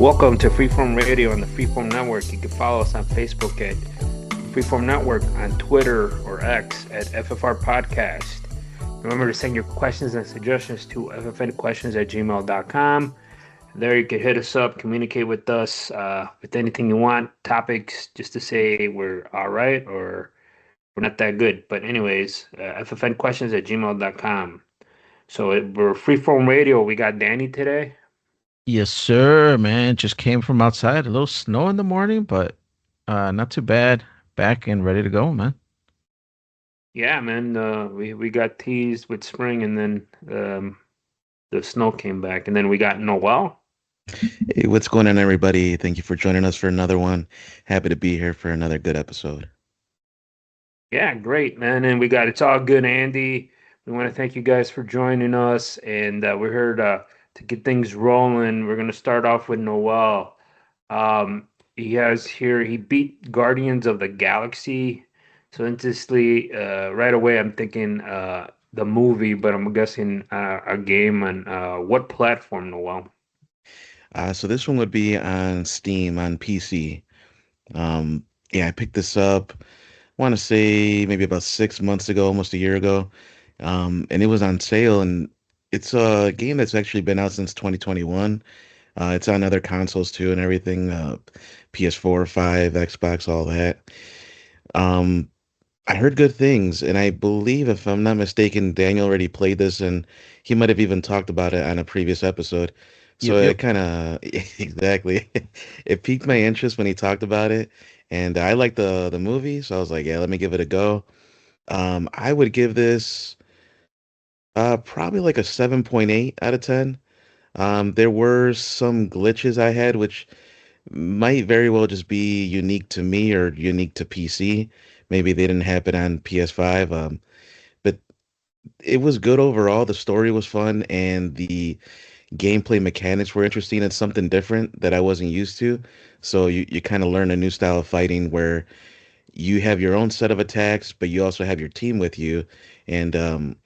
Welcome to Freeform Radio on the Freeform Network. You can follow us on Facebook at Freeform Network, on Twitter or X at FFR Podcast. Remember to send your questions and suggestions to ffnquestions@gmail.com. There you can hit us up, communicate with us with anything you want, topics, just to say we're all right or we're not that good. But anyways, ffnquestions@gmail.com. So we're Freeform Radio. We got Danny today. Yes, sir, man. Just came from outside. A little snow in the morning, but not too bad. Back and ready to go, man. Yeah, man. We got teased with spring, and then the snow came back, and then we got Noel. Hey, what's going on, everybody? Thank you for joining us for another one. Happy to be here for another good episode. Yeah, great, man. And we got It's All Good, Andy. We want to thank you guys for joining us, and we're here to get things rolling. We're gonna start off with Noel. He beat Guardians of the Galaxy. So instantly, right away, I'm thinking the movie, but I'm guessing a game on what platform, Noel? So this one would be on Steam on PC. Yeah, I picked this up. I want to say maybe about 6 months ago, almost a year ago, and it was on sale. And it's a game that's actually been out since 2021. It's on other consoles too and everything, PS4, 5, Xbox, all that. Um, I heard good things, and I believe, if I'm not mistaken, Daniel already played this, and he might have even talked about it on a previous episode. So Yep, it yep. kind of exactly it piqued my interest when he talked about it, and I like the movie, so I was like, yeah, let me give it a go. I would give this probably like a 7.8 out of 10. There were some glitches I had, which might very well just be unique to me or unique to PC. Maybe they didn't happen on PS5. But it was good overall. The story was fun and the gameplay mechanics were interesting. It's something different that I wasn't used to. So you kind of learn a new style of fighting where you have your own set of attacks, but you also have your team with you. And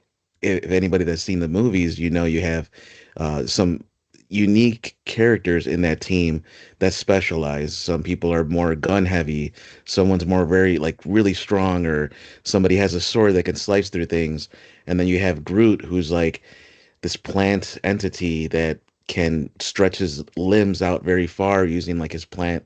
if anybody that's seen the movies, you know you have some unique characters in that team that specialize. Some people are more gun heavy, someone's more very like really strong, or somebody has a sword that can slice through things. And then you have Groot, who's like this plant entity that can stretch his limbs out very far using like his plant,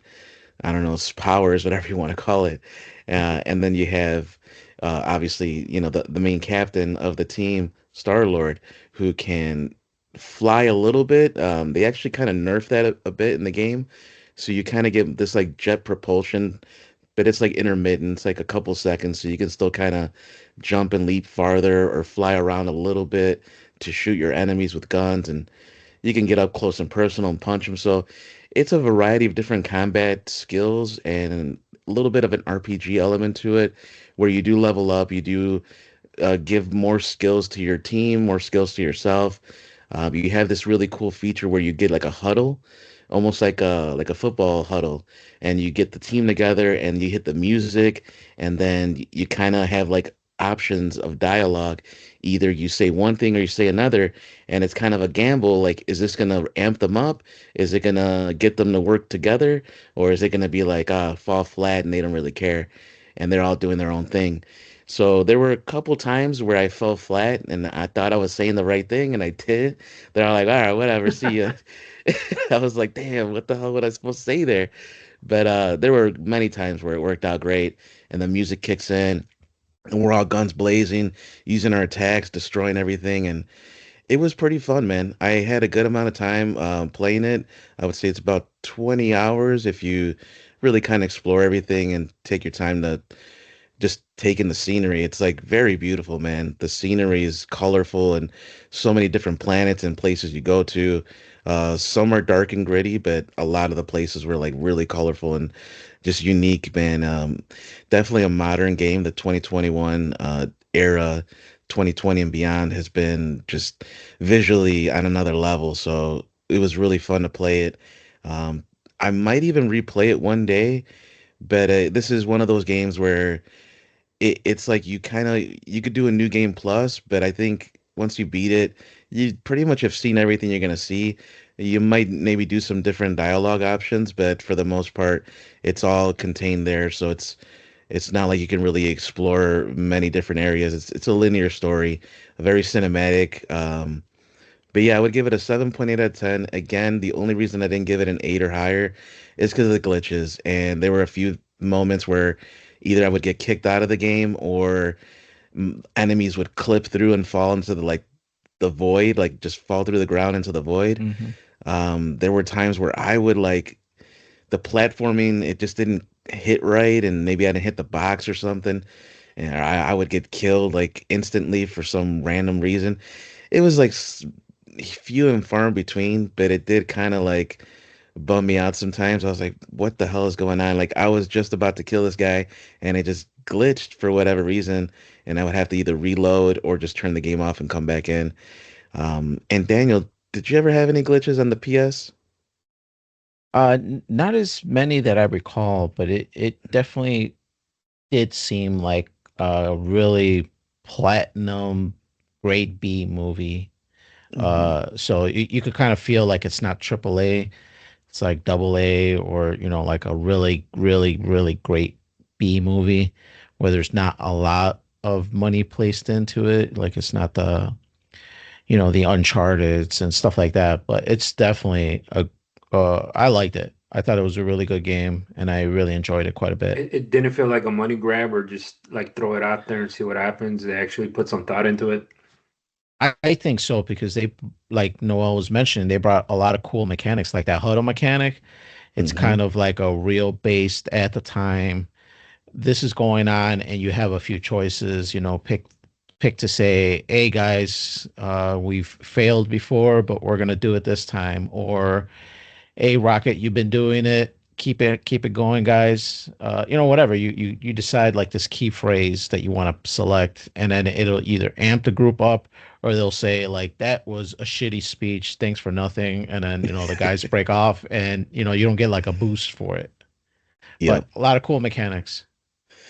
I don't know, powers, whatever you want to call it. And then you have obviously, you know, the main captain of the team, Star-Lord, who can fly a little bit. They actually kind of nerfed that a bit in the game. So you kind of get this like jet propulsion, but it's like intermittent. It's like a couple seconds, so you can still kind of jump and leap farther or fly around a little bit to shoot your enemies with guns, and you can get up close and personal and punch them. So it's a variety of different combat skills and a little bit of an RPG element to it, where you do level up, you do give more skills to your team, more skills to yourself. You have this really cool feature where you get like a huddle, almost like a football huddle, and you get the team together and you hit the music, and then you kind of have like options of dialogue. Either you say one thing or you say another, and it's kind of a gamble. Like, is this gonna amp them up? Is it gonna get them to work together, or is it gonna be like fall flat and they don't really care, and they're all doing their own thing? So there were a couple times where I fell flat and I thought I was saying the right thing and I did. They're all like, all right, whatever, see ya. I was like, damn, what the hell was I supposed to say there? But there were many times where it worked out great and the music kicks in and we're all guns blazing, using our attacks, destroying everything. And it was pretty fun, man. I had a good amount of time playing it. I would say it's about 20 hours if you really kind of explore everything and take your time to just taking the scenery. It's like very beautiful, man. The scenery is colorful and so many different planets and places you go to. Some are dark and gritty, but a lot of the places were like really colorful and just unique, man. Definitely a modern game. The 2021 era, 2020 and beyond, has been just visually on another level. So it was really fun to play it. Um, I might even replay it one day, but this is one of those games where it's like you kind of you could do a new game plus, but I think once you beat it, you pretty much have seen everything you're gonna see. You might maybe do some different dialogue options, but for the most part, it's all contained there. So it's not like you can really explore many different areas. It's a linear story, very cinematic. But yeah, I would give it a 7.8 out of 10. Again, the only reason I didn't give it an 8 or higher is because of the glitches. And there were a few moments where either I would get kicked out of the game or enemies would clip through and fall into the void, like just fall through the ground into the void. Hmm. There were times where I would like the platforming, it just didn't hit right, and maybe I didn't hit the box or something, and I would get killed like instantly for some random reason. It was like few and far in between, but it did kind of like bum me out sometimes. I was like, what the hell is going on? Like I was just about to kill this guy and it just glitched for whatever reason, and I would have to either reload or just turn the game off and come back in. And Daniel, did you ever have any glitches on the PS? Not as many that I recall, but it definitely did seem like a really platinum grade B movie. Hmm. So you could kind of feel like it's not triple A, it's like double A, or like a really, really, really great B movie where there's not a lot of money placed into it. Like it's not the Uncharted and stuff like that. But it's definitely I liked it. I thought it was a really good game, and I really enjoyed it quite a bit. It didn't feel like a money grab or just like throw it out there and see what happens. They actually put some thought into it. I think so because they, like Noel was mentioning, they brought a lot of cool mechanics, like that huddle mechanic. It's Hmm. kind of like a real based at the time. This is going on, and you have a few choices. Pick to say, "Hey guys, we've failed before, but we're gonna do it this time," or "Hey Rocket, you've been doing it. Keep it going, guys." Whatever you decide, like this key phrase that you want to select, and then it'll either amp the group up or they'll say like, "That was a shitty speech. Thanks for nothing." And then the guys break off, and you don't get like a boost for it. But Yep. a lot of cool mechanics.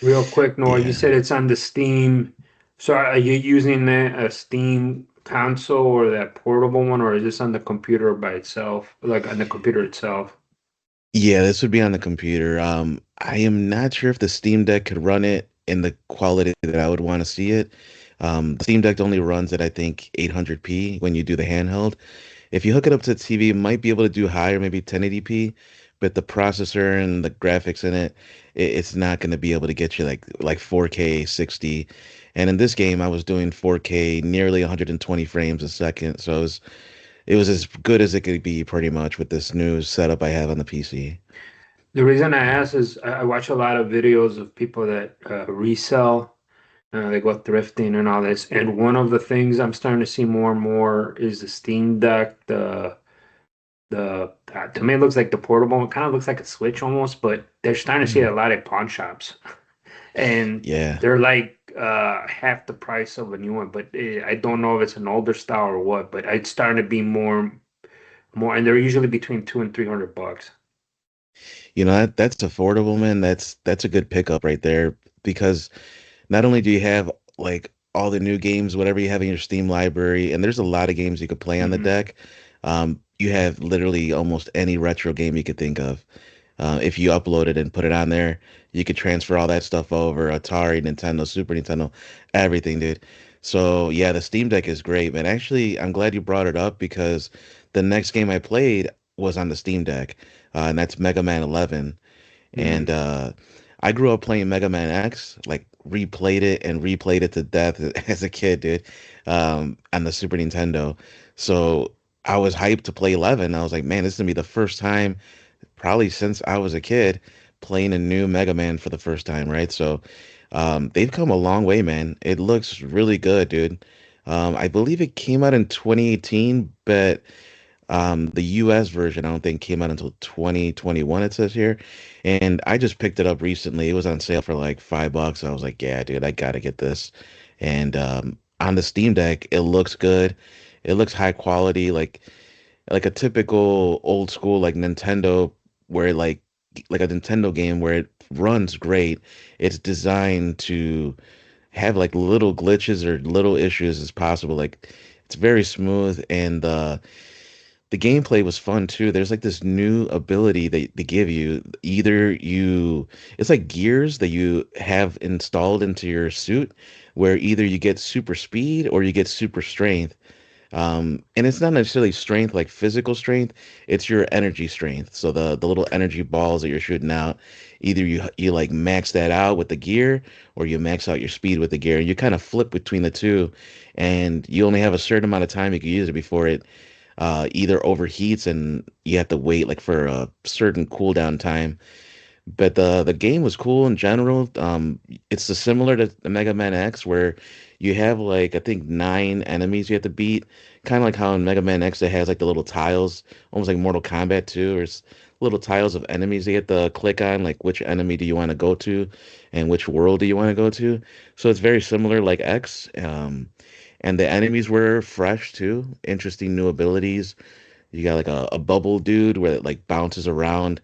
Real quick, Noah, you Yeah. said it's on the Steam. So are you using a Steam console or that portable one, or is this on the computer by itself, like on the computer itself? Yeah, this would be on the computer. I am not sure if the Steam Deck could run it in the quality that I would want to see it. The Steam Deck only runs at I think 800p when you do the handheld. If you hook it up to the TV, it might be able to do higher, maybe 1080p, but the processor and the graphics in it, it's not going to be able to get you like 4K 60. And in this game, I was doing 4K, nearly 120 frames a second, so it was as good as it could be pretty much with this new setup I have on the PC. The reason I ask is I watch a lot of videos of people that resell, they go thrifting and all this. And one of the things I'm starting to see more and more is the Steam Deck, the to me it looks like the portable. It kind of looks like a Switch almost, but they're starting to see it Mhm. a lot at pawn shops. And Yeah. they're like half the price of a new one. But I don't know if it's an older style or what. But it's starting to be more, and they're usually between 200 and 300 bucks. That's affordable, man. That's a good pickup right there because not only do you have like all the new games, whatever you have in your Steam library, and there's a lot of games you could play on the Hmm. deck. You have literally almost any retro game you could think of. If you upload it and put it on there, you could transfer all that stuff over, Atari, Nintendo, Super Nintendo, everything, dude. So yeah, the Steam Deck is great, man. Actually, I'm glad you brought it up because the next game I played was on the Steam Deck, and that's Mega Man 11. And Hmm. I grew up playing Mega Man X, like replayed it and replayed it to death as a kid, dude, on the Super Nintendo. So I was hyped to play 11. I was like, man, this is gonna be the first time probably since I was a kid playing a new Mega Man for the first time, right? So they've come a long way, man. It looks really good, dude. I believe it came out in 2018, but the US version I don't think came out until 2021, it says here. And I just picked it up recently. It was on sale for like $5. I was like, yeah, dude, I gotta get this. And on the Steam Deck, it looks good. It looks high quality, like a typical old school like Nintendo where like a Nintendo game where it runs great. It's designed to have like little glitches or little issues as possible. Like it's very smooth, and the gameplay was fun too. There's like this new ability they give you. Either you, it's like gears that you have installed into your suit, where either you get super speed or you get super strength. And it's not necessarily strength like physical strength, it's your energy strength. So the little energy balls that you're shooting out, either you like max that out with the gear or you max out your speed with the gear. And you kind of flip between the two, and you only have a certain amount of time you can use it before it either overheats and you have to wait like for a certain cooldown time. But the game was cool in general. It's similar to the Mega Man X, where you have like I think 9 enemies you have to beat, kind of like how in Mega Man X it has like the little tiles, almost like Mortal Kombat 2. There's little tiles of enemies you have to click on, like which enemy do you want to go to, and which world do you want to go to. So it's very similar like X. And the enemies were fresh too, interesting new abilities. You got like a bubble dude where it like bounces around.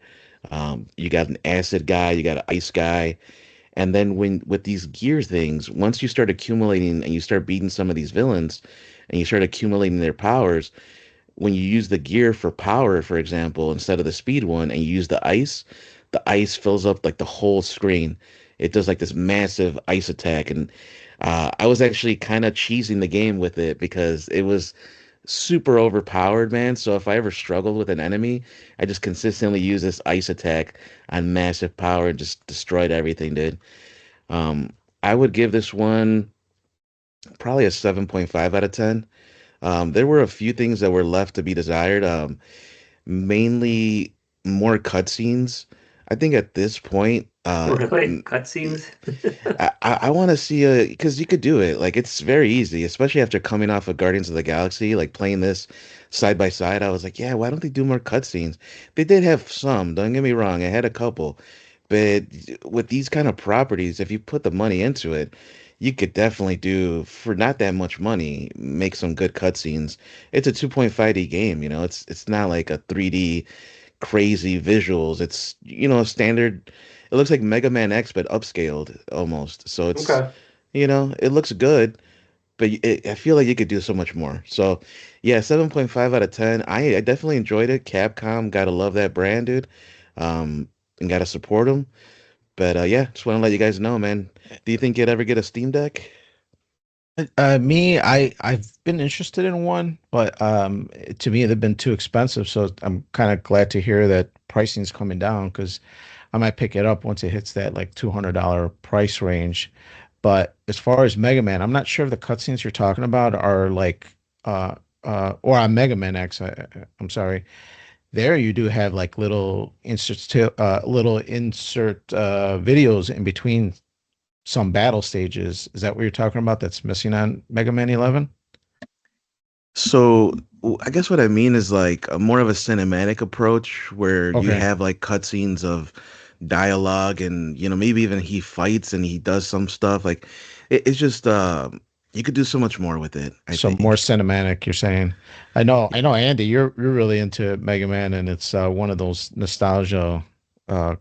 You got an acid guy, you got an ice guy. And then when with these gear things, once you start accumulating and you start beating some of these villains and you start accumulating their powers, when you use the gear for power, for example, instead of the speed one, and you use the ice fills up like the whole screen. It does like this massive ice attack. And I was actually kind of cheesing the game with it because it was super overpowered, man. So if I ever struggled with an enemy, I just consistently use this ice attack on massive power and just destroyed everything, dude. I would give this one probably a 7.5 out of 10. There were a few things that were left to be desired. Mainly more cutscenes. I think at this point, Really? Cutscenes? I want to see a because you could do it. Like it's very easy, especially after coming off of Guardians of the Galaxy, like playing this side by side. I was like, yeah, why don't they do more cutscenes? They did have some, don't get me wrong, I had a couple, but with these kind of properties, if you put the money into it, you could definitely do for not that much money, make some good cutscenes. It's a 2.5D game, it's not like a 3D crazy visuals. It's, standard. It looks like Mega Man X, but upscaled almost. So Okay. it looks good, but I feel like you could do so much more. So, yeah, 7.5 out of 10. I definitely enjoyed it. Capcom, gotta love that brand, dude. And gotta support them. But yeah, just want to let you guys know, man. Do you think you'd ever get a Steam Deck? Me, I've been interested in one, but to me they've been too expensive. So I'm kind of glad to hear that pricing's coming down because I might pick it up once it hits that like $200 price range. But as far as Mega Man, I'm not sure if the cutscenes you're talking about are like or on Mega Man X. I'm sorry. There you do have like little insert videos in between some battle stages. Is that what you're talking about? That's missing on Mega Man 11? So I guess what I mean is like a more of a cinematic approach where you Okay. have like cutscenes of dialogue and maybe even he fights and he does some stuff like it's just you could do so much more with it, I So more think. cinematic, you're saying. I know, Andy, you're really into Mega Man, and it's one of those nostalgia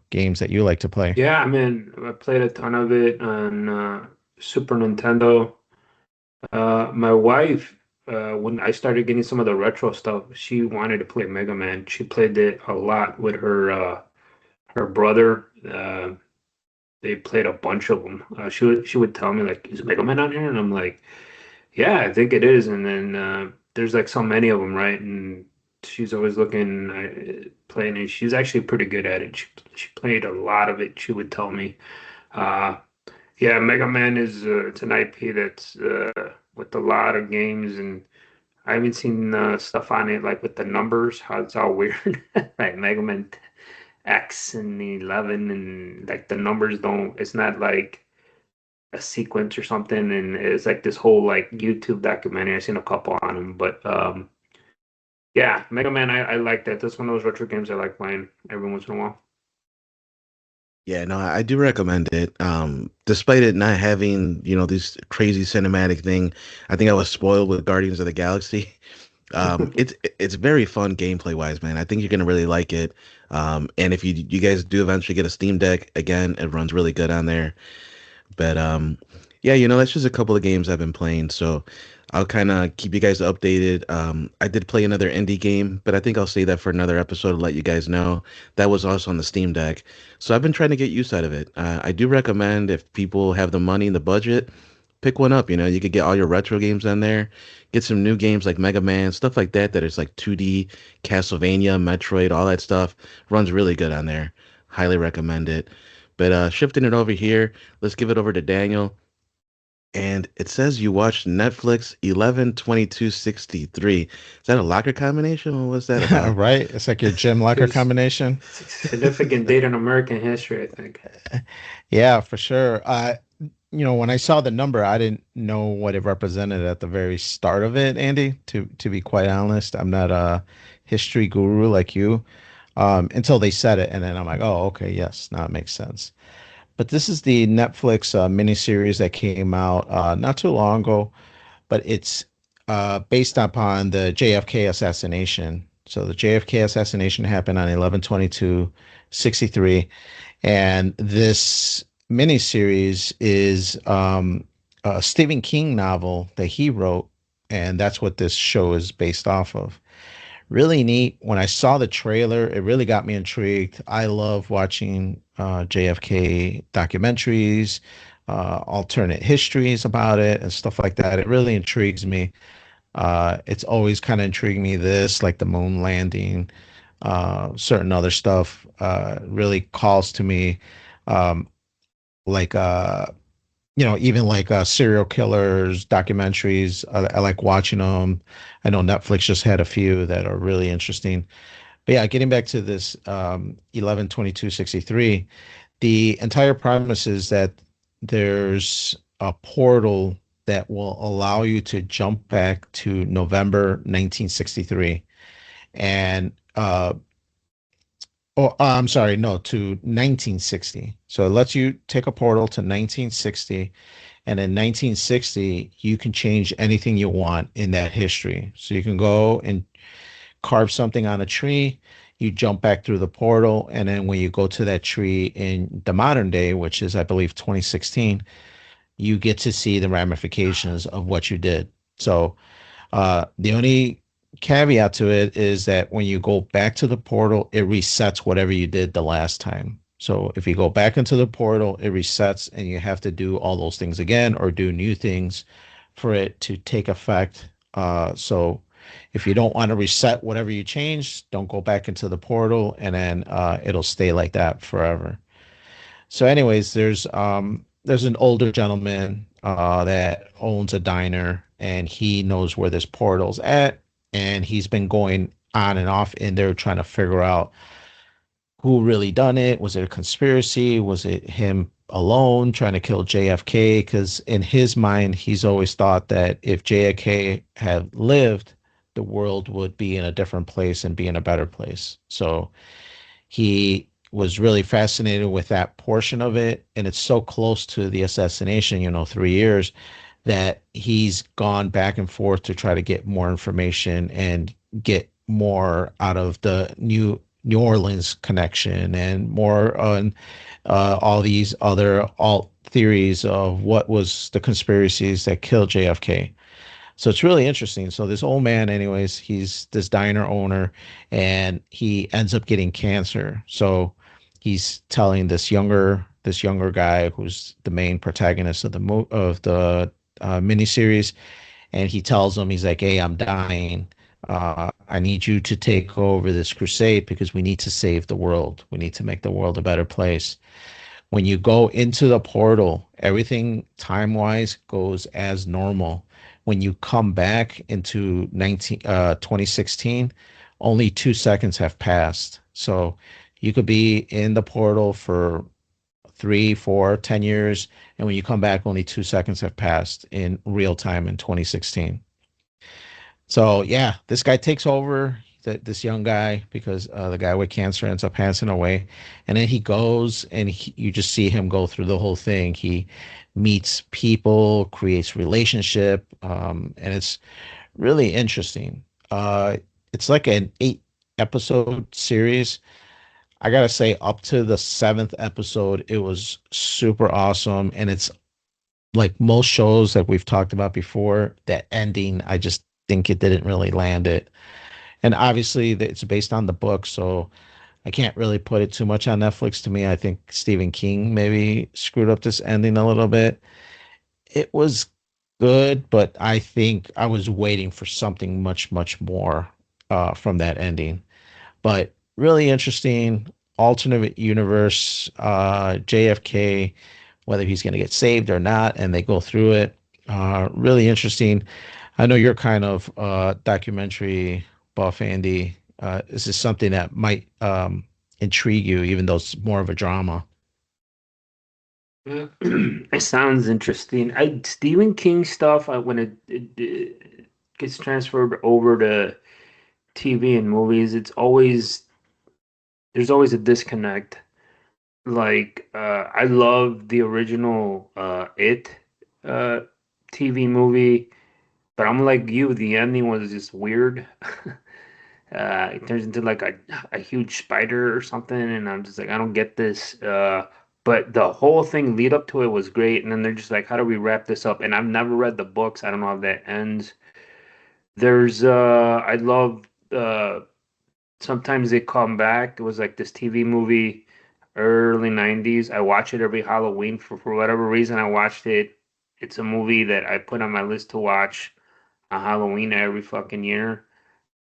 games that you like to play. Yeah, I mean, I played a ton of it on Super Nintendo. My wife, when I started getting some of the retro stuff, she wanted to play Mega Man. She played it a lot with her brother. They played a bunch of them. She would tell me like, "Is Mega Man on here?" And I'm like, "Yeah, I think it is." And then there's like so many of them, right? And she's always looking playing it. She's actually pretty good at it. She played a lot of it. She would tell me. Uh, yeah, Mega Man is it's an IP that's with a lot of games, and I haven't seen stuff on it like with the numbers, how it's all weird. Like Mega Man X and 11, and like the numbers don't. It's not like a sequence or something, and it's like this whole like YouTube documentary. I've seen a couple on them, but yeah, Mega Man, I like that. That's one of those retro games I like playing every once in a while. Yeah, no, I do recommend it. Despite it not having, this crazy cinematic thing, I think I was spoiled with Guardians of the Galaxy. It's very fun gameplay wise, man. I think you're gonna really like it. And if you guys do eventually get a Steam Deck, again, it runs really good on there. But Yeah, that's just a couple of games I've been playing, so I'll kind of keep you guys updated. I did play another indie game, but I think I'll save that for another episode to let you guys know. That was also on the Steam Deck, so I've been trying to get use out of it. I do recommend if people have the money and the budget, pick one up. You could get all your retro games on there, get some new games like Mega Man, stuff like that. That is like 2D, Castlevania, Metroid, all that stuff runs really good on there. Highly recommend it. But shifting it over here, let's give it over to Daniel. And it says you watched Netflix 11/22/63. Is that a locker combination? What was that about? Right? It's like your gym locker It's, combination. it's a significant date in American history, I think. Yeah, for sure. When I saw the number, I didn't know what it represented at the very start of it, Andy, to be quite honest. I'm not a history guru like you, until they said it, and then I'm like, oh, okay, yes, now it makes sense. But this is the Netflix miniseries that came out not too long ago, but it's based upon the JFK assassination. So the JFK assassination happened on 11/22/63, and this miniseries is a Stephen King novel that he wrote, and that's what this show is based off of. Really neat. When I saw the trailer, it really got me intrigued. I love watching JFK documentaries, alternate histories about it, and stuff like that. It really intrigues me. It's always kind of intrigued me. This, like the moon landing, certain other stuff, really calls to me. Um, like even like serial killers documentaries. I like watching them. I know Netflix just had a few that are really interesting. But yeah, getting back to this 11/22/63, the entire premise is that there's a portal that will allow you to jump back to November 1963. And I'm sorry, no, to 1960. So it lets you take a portal to 1960, and in 1960, you can change anything you want in that history. So you can go and carve something on a tree, you jump back through the portal, and then when you go to that tree in the modern day, which is, I believe, 2016, you get to see the ramifications of what you did. So the only caveat to it is that when you go back to the portal, it resets whatever you did the last time. So if you go back into the portal, it resets and you have to do all those things again or do new things for it to take effect. So if you don't want to reset whatever you change, don't go back into the portal, and then it'll stay like that forever. So, anyways, there's an older gentleman that owns a diner, and he knows where this portal's at, and he's been going on and off in there trying to figure out who really done it. Was it a conspiracy? Was it him alone trying to kill JFK? Because in his mind, he's always thought that if JFK had lived, the world would be in a different place and be in a better place. So he was really fascinated with that portion of it. And it's so close to the assassination, 3 years, that he's gone back and forth to try to get more information and get more out of the New Orleans connection and more on all these other alt theories of what was the conspiracies that killed JFK. So it's really interesting. So this old man, anyways, he's this diner owner, and he ends up getting cancer. So he's telling this younger guy who's the main protagonist of the miniseries, and he tells him, he's like, "Hey, I'm dying. I need you to take over this crusade because we need to save the world. We need to make the world a better place." When you go into the portal, everything time wise goes as normal. When you come back into 2016, only 2 seconds have passed. So you could be in the portal for 3, 4, 10 years, and when you come back, only 2 seconds have passed in real time in 2016. So yeah, this guy takes over this young guy because the guy with cancer ends up passing away, and then he goes and you just see him go through the whole thing. He meets people, creates relationship, and it's really interesting. It's like an 8 episode series. I gotta say, up to the seventh episode, it was super awesome, and it's like most shows that we've talked about before, that ending, I just think it didn't really land it. And obviously, it's based on the book, so I can't really put it too much on Netflix. To me, I think Stephen King maybe screwed up this ending a little bit. It was good, but I think I was waiting for something much, much more from that ending. But really interesting alternate universe, JFK, whether he's going to get saved or not, and they go through it. Really interesting. I know you're kind of documentary buff, Andy. Is this something that might intrigue you, even though it's more of a drama? It sounds interesting. Stephen King stuff, when it gets transferred over to TV and movies, there's always a disconnect. Like, I love the original uh TV movie, but I'm like you, the ending was just weird. It turns into like a huge spider or something, and I'm just like, I don't get this. But the whole thing lead up to it was great, and then they're just like, how do we wrap this up? And I've never read the books. I don't know how that ends. I love sometimes they come back. It was like this TV movie, early 90s. I watch it every Halloween for whatever reason. I watched it. It's a movie that I put on my list to watch on Halloween every fucking year,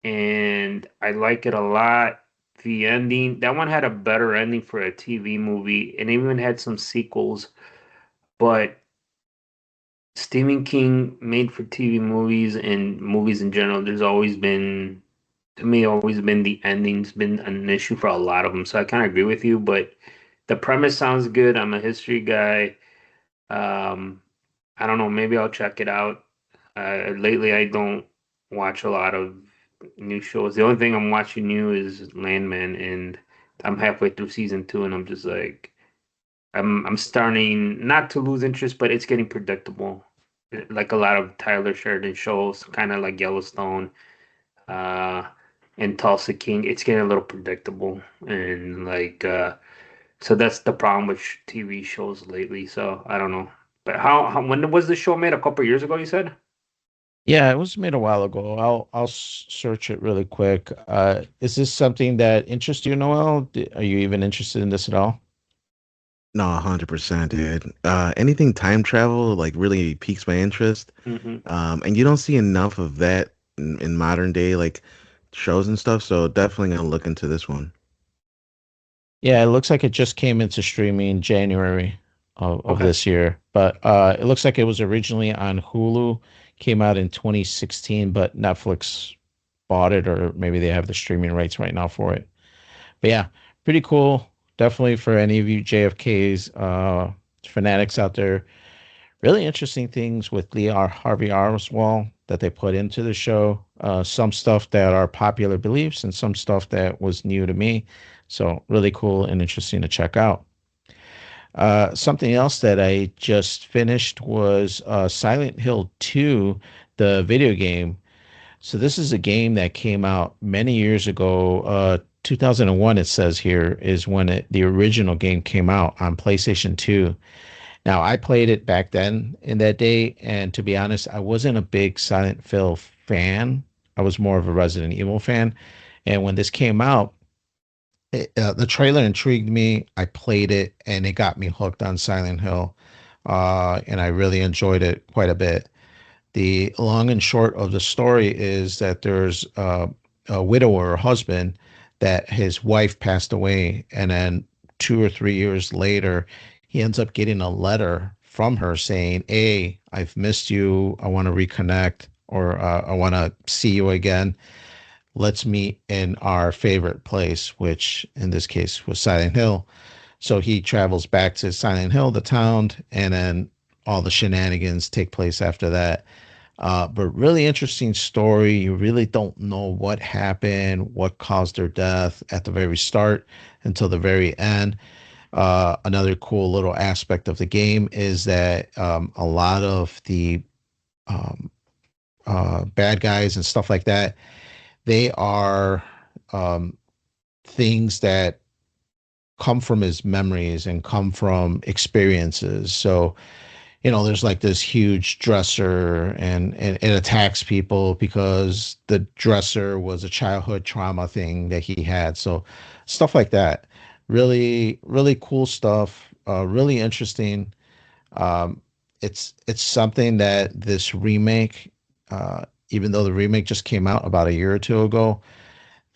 and I like it a lot. The ending, that one had a better ending for a TV movie, and even had some sequels. But Stephen King made for TV movies and movies in general, there's always been, to me, always been the ending's been an issue for a lot of them. So I kind of agree with you, but the premise sounds good. I'm a history guy. Um, I don't know, maybe I'll check it out. Lately, I don't watch a lot of new shows. The only thing I'm watching new is Landman, and I'm halfway through season two, and I'm just like, I'm starting not to lose interest, but it's getting predictable. Like a lot of Tyler Sheridan shows, kind of like Yellowstone, uh, and Tulsa King. It's getting a little predictable, and so that's the problem with TV shows lately. So I don't know. But how when was the show made? A couple years ago, you said? Yeah, it was made a while ago. I'll search it really quick. Is this something that interests you, Noel? Are you even interested in this at all? No, 100%, dude. Anything time travel like really piques my interest. Hmm. And you don't see enough of that in modern day like shows and stuff. So definitely gonna look into this one. Yeah, it looks like it just came into streaming January of Okay. this year. But it looks like it was originally on Hulu, came out in 2016, but Netflix bought it, or maybe they have the streaming rights right now for it. But yeah, pretty cool. Definitely for any of you JFK's fanatics out there. Really interesting things with Lee R. Harvey Oswald that they put into the show. Some stuff that are popular beliefs and some stuff that was new to me. So really cool and interesting to check out. Something else that I just finished was Silent Hill 2, the video game. So this is a game that came out many years ago. 2001, it says here, is when the original game came out on PlayStation 2. Now, I played it back then in that day, and to be honest, I wasn't a big Silent Hill fan. I was more of a Resident Evil fan. And when this came out, the trailer intrigued me. I played it, and it got me hooked on Silent Hill. And I really enjoyed it quite a bit. The long and short of the story is that there's a widower husband that his wife passed away, and then 2 or 3 years later, he ends up getting a letter from her saying, "Hey, I've missed you. I want to reconnect, or I want to see you again. Let's meet in our favorite place," which in this case was Silent Hill. So he travels back to Silent Hill, the town, and then all the shenanigans take place after that. But really interesting story. You really don't know what happened, what caused their death at the very start until the very end. Another cool little aspect of the game is that a lot of the um, bad guys and stuff like that, they are um, things that come from his memories and come from experiences. So there's like this huge dresser and it attacks people because the dresser was a childhood trauma thing that he had. So stuff like that. Really, really cool stuff. Really interesting. Um, it's something that this remake, even though the remake just came out about a year or two ago,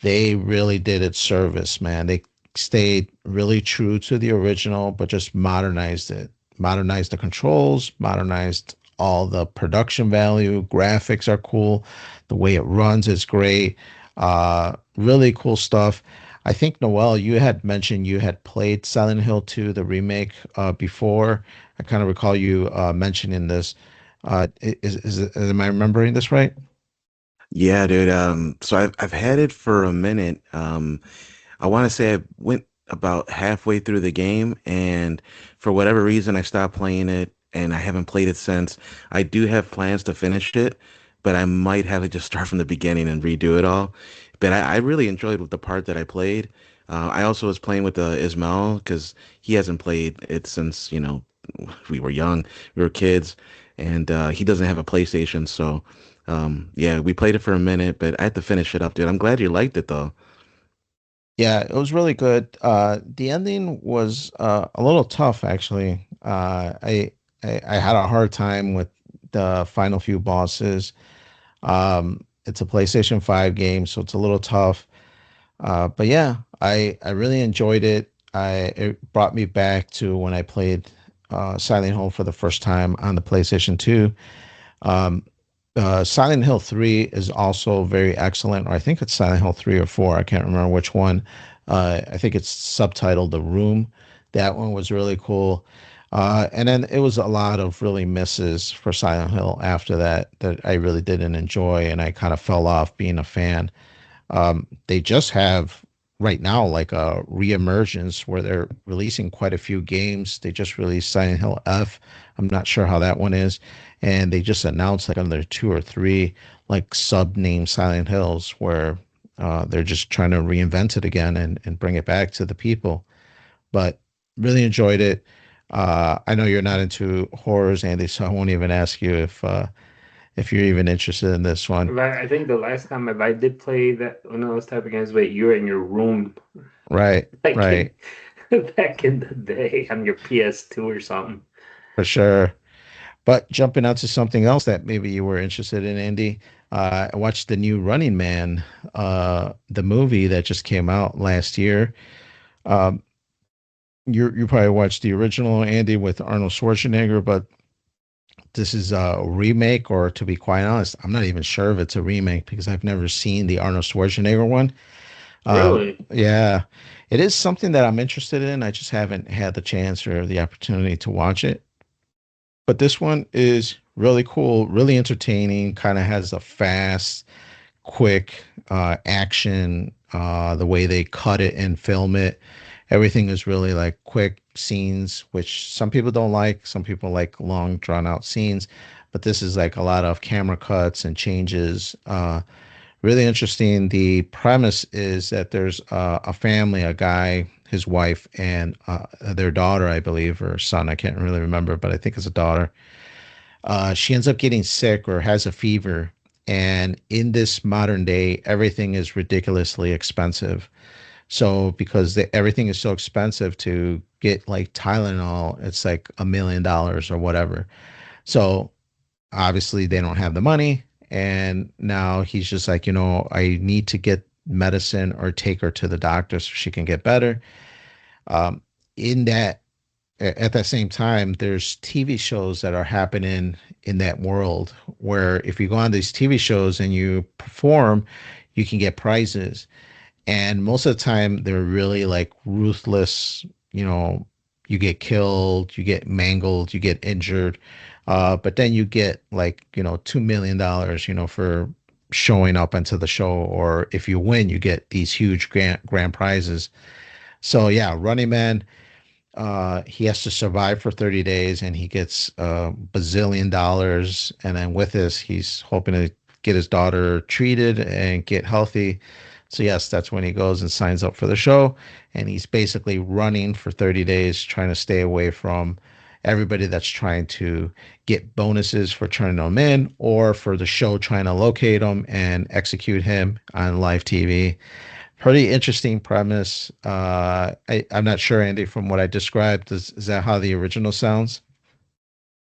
they really did it service, man. They stayed really true to the original, but just modernized it. Modernized the controls, modernized all the production value. Graphics are cool. The way it runs is great. Really cool stuff. I think Noel, you had mentioned you had played Silent Hill 2, the remake, before. I kind of recall you mentioning this. Am I remembering this right? Yeah, dude. So I've had it for a minute. I want to say I went about halfway through the game, and for whatever reason, I stopped playing it, and I haven't played it since. I do have plans to finish it, but I might have to just start from the beginning and redo it all. But I really enjoyed the part that I played. I also was playing with Ismail because he hasn't played it since, we were young, we were kids, and he doesn't have a PlayStation, so. Yeah, we played it for a minute, but I had to finish it up, dude. I'm glad you liked it though. Yeah, it was really good. The ending was a little tough, actually. I had a hard time with the final few bosses. It's a PlayStation 5 game, so it's a little tough. But yeah, I really enjoyed it. It brought me back to when I played Silent Hill for the first time on the PlayStation 2. Um, Silent Hill 3 is also very excellent, or I think it's Silent Hill 3 or 4. I can't remember which one. I think it's subtitled The Room. That one was really cool. And then it was a lot of really misses for Silent Hill after that that I really didn't enjoy, and I kind of fell off being a fan. They just have right now like a reemergence where they're releasing quite a few games. They just released Silent Hill F. I'm not sure how that one is. And they just announced like another two or three like sub name Silent Hills where they're just trying to reinvent it again and bring it back to the people. But really enjoyed it. I know you're not into horrors, Andy, so I won't even ask you if you're even interested in this one. I think the last time I did play that one of those type of games, but you're in your room, Right, like right, back in the day on your PS2 or something. for sure. But jumping on to something else that maybe you were interested in, Andy, I watched the new Running Man, the movie that just came out last year. Um, you probably watched the original, Andy, with Arnold Schwarzenegger, but this is a remake, or to be quite honest, I'm not even sure if it's a remake because I've never seen the Arnold Schwarzenegger one. Really? Yeah, it is something that I'm interested in. I just haven't had the chance or the opportunity to watch it. But this one is really cool, really entertaining, kind of has a fast, quick action, the way they cut it and film it. Everything is really like quick scenes, which some people don't like. Some people like long, drawn out scenes. But this is like a lot of camera cuts and changes. Really interesting. The premise is that there's a family, a guy, his wife, and their daughter, I believe, or son. I can't really remember, but I think it's a daughter. She ends up getting sick or has a fever. And in this modern day, everything is ridiculously expensive. So because everything is so expensive to get like Tylenol, it's like $1 million or whatever. So obviously they don't have the money. And now he's just like, I need to get medicine or take her to the doctor so she can get better. Um, in that, at that same time, there's TV shows that are happening in that world where if you go on these TV shows and you perform, you can get prizes. And most of the time, they're really like ruthless. You know, you get killed, you get mangled, you get injured. But then you get like, $2 million, for showing up into the show. Or if you win, you get these huge grand prizes. So yeah, Running Man, he has to survive for 30 days and he gets a bazillion dollars. And then with this, he's hoping to get his daughter treated and get healthy. So yes, that's when he goes and signs up for the show. And he's basically running for 30 days, trying to stay away from everybody that's trying to get bonuses for turning him in or for the show trying to locate him and execute him on live TV. Pretty interesting premise. I'm not sure, Andy, from what I described, is that how the original sounds?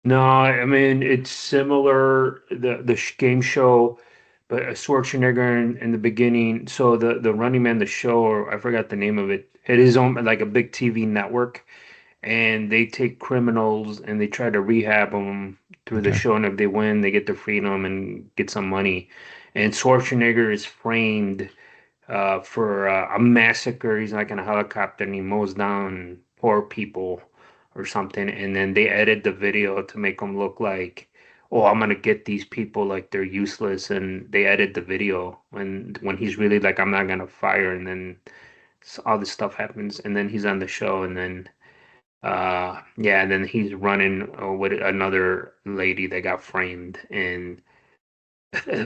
No, I mean it's similar the game show, but Schwarzenegger in the beginning. So the Running Man, the show, or I forgot the name of it. It is on like a big TV network, and they take criminals and they try to rehab them through the Okay. show. And if they win, they get their freedom and get some money. And Schwarzenegger is framed for a massacre. He's like in a helicopter and he mows down poor people or something. And then they edit the video to make him look like, oh, I'm gonna get these people like they're useless. And they edit the video when he's really like, I'm not gonna fire. And then all this stuff happens. And then he's on the show. And then yeah, and then he's running with another lady that got framed. And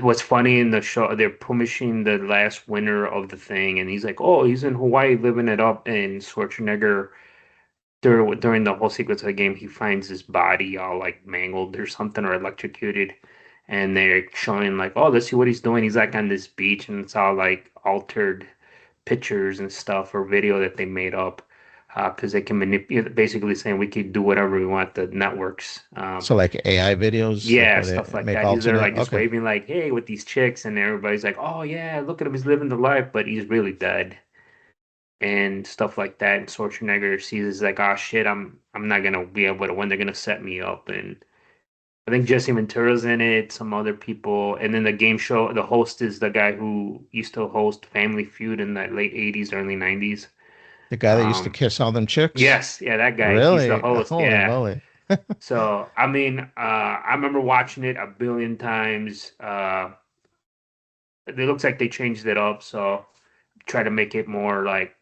what's funny in the show, they're punishing the last winner of the thing, and he's like, "Oh, he's in Hawaii living it up." And Schwarzenegger, during the whole sequence of the game, he finds his body all like mangled or something or electrocuted, and they're showing like, "Oh, let's see what he's doing." He's like on this beach, and it's all like altered pictures and stuff or video that they made up because they can manipulate, basically saying we could do whatever we want. The networks. So like AI videos, like Yeah, where stuff they like make that. He's there alternate. like just Okay. waving like, hey, with these chicks, and everybody's like, oh yeah, look at him, he's living the life, but he's really dead and stuff like that. And Schwarzenegger sees it's like, oh shit, I'm not gonna be able to win. They're gonna set me up. And I think Jesse Ventura's in it, some other people, and then the game show, the host is the guy who used to host Family Feud in the late '80s, early '90s. The guy that used to Um, kiss all them chicks? yes, yeah, that guy. He's the Really? host. Holy Yeah. moly. So I mean, I remember watching it a billion times. It looks like they changed it up, so try to make it more like,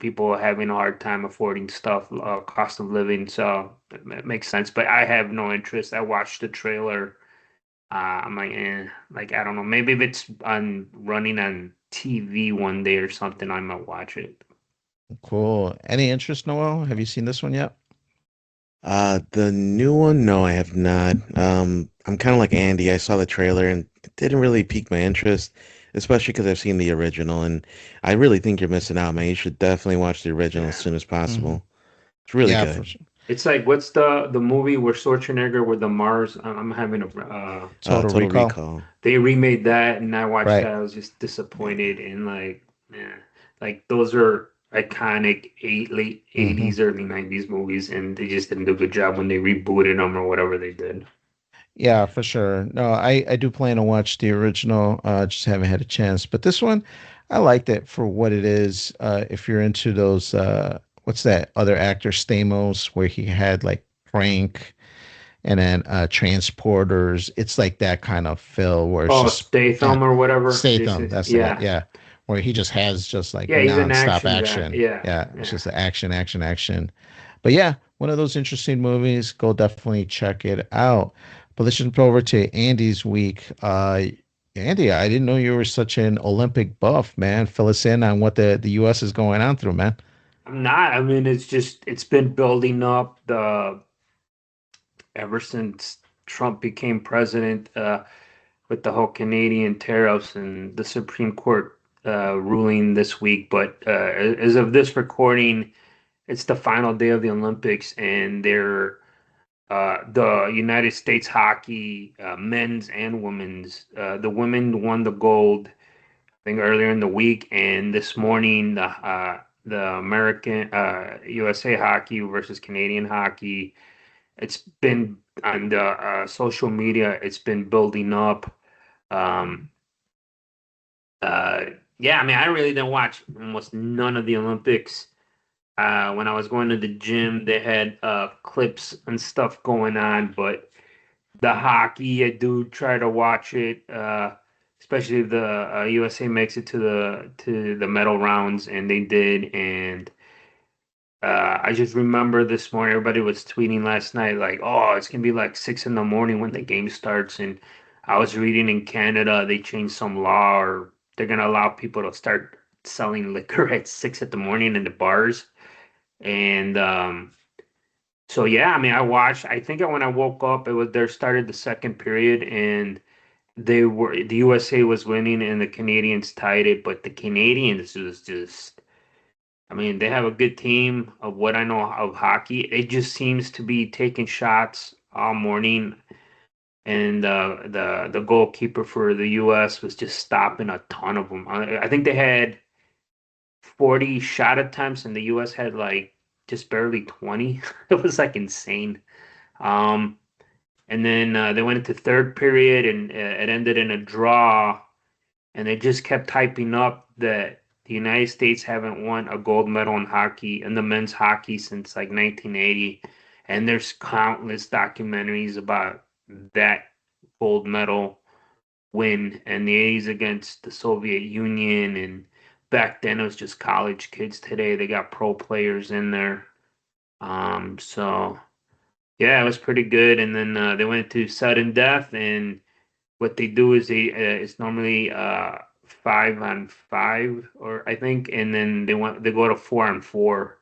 people having a hard time affording stuff, cost of living. So it makes sense. But I have no interest. I watched the trailer. I'm like, like I don't know. Maybe if it's on running on TV one day or something, I might watch it. Cool. Any interest, Noel? Have you seen this one yet? The new one, no, I have not. I'm kind of like Andy. I saw the trailer and it didn't really pique my interest, especially because I've seen the original, and I really think you're missing out, man. You should definitely watch the original as Yeah. soon as Hmm. possible. It's really Yeah, for good. sure. It's like what's the movie where Schwarzenegger with the Mars? I'm having a Total Total Recall. Recall. they remade that and I watched Right. that. I was just Yeah. disappointed and like, yeah, like those are iconic late Hmm. 80s, early 90s movies, and they just didn't do a good job when they rebooted them or whatever they did. Yeah, for sure. No, I do plan to watch the original. Just haven't had a chance. But this one, I liked it for what it is. If you're into those, what's that other actor, Stamos, where he had like Frank and then Transporters. It's like that kind of Phil where it's Oh, just Statham not or whatever. Statham. That's it. Yeah, Yeah, where he just has just like yeah, he's an nonstop action guy. action. Yeah, Yeah, it's yeah. just action, action, action. But yeah, one of those interesting movies. Go definitely check it out. But let's jump over to Andy's week. Andy, I didn't know you were such an Olympic buff, man. Fill us in on what the U.S. is going on through, man. I'm not. I mean, it's been building up the ever since Trump became president. With the whole Canadian tariffs and the Supreme Court ruling this week. But as of this recording, it's the final day of the Olympics, and the United States hockey, men's and women's. The women won the gold, I think, earlier in the week, and this morning the American USA hockey versus Canadian hockey. It's been on the social media. It's been building up. Um, Uh, yeah, I mean, I really didn't watch almost none of the Olympics. When I was going to the gym, they had clips and stuff going on, but the hockey, I do try to watch it, especially if the USA makes it to the medal rounds, and they did. And I just remember this morning, everybody was tweeting last night, like, "Oh, it's gonna be like 6 in the morning when the game starts." And I was reading in Canada they changed some law, or they're gonna allow people to start selling liquor at 6 in the morning in the bars. And So yeah, I mean, I watched. I think when I woke up, it was there started the second period, and the USA was winning, and the Canadians tied it. But the Canadians was just, I mean, they have a good team of what I know of hockey. It just seems to be taking shots all morning, and the goalkeeper for the US was just stopping a ton of them. I think they had 40 shot attempts, and the US had like just barely 20. It was like insane. Um, and then they went into third period, and it ended in a draw. And they just kept hyping up that the United States haven't won a gold medal in hockey, in the men's hockey, since like 1980. And there's countless documentaries about that gold medal win and the 80s against the Soviet Union. And back then it was just college kids. Today they got pro players in there. So yeah, it was pretty good. And then they went to sudden death, and what they do is it's normally 5-on-5, or I think, and then they go to 4-on-4.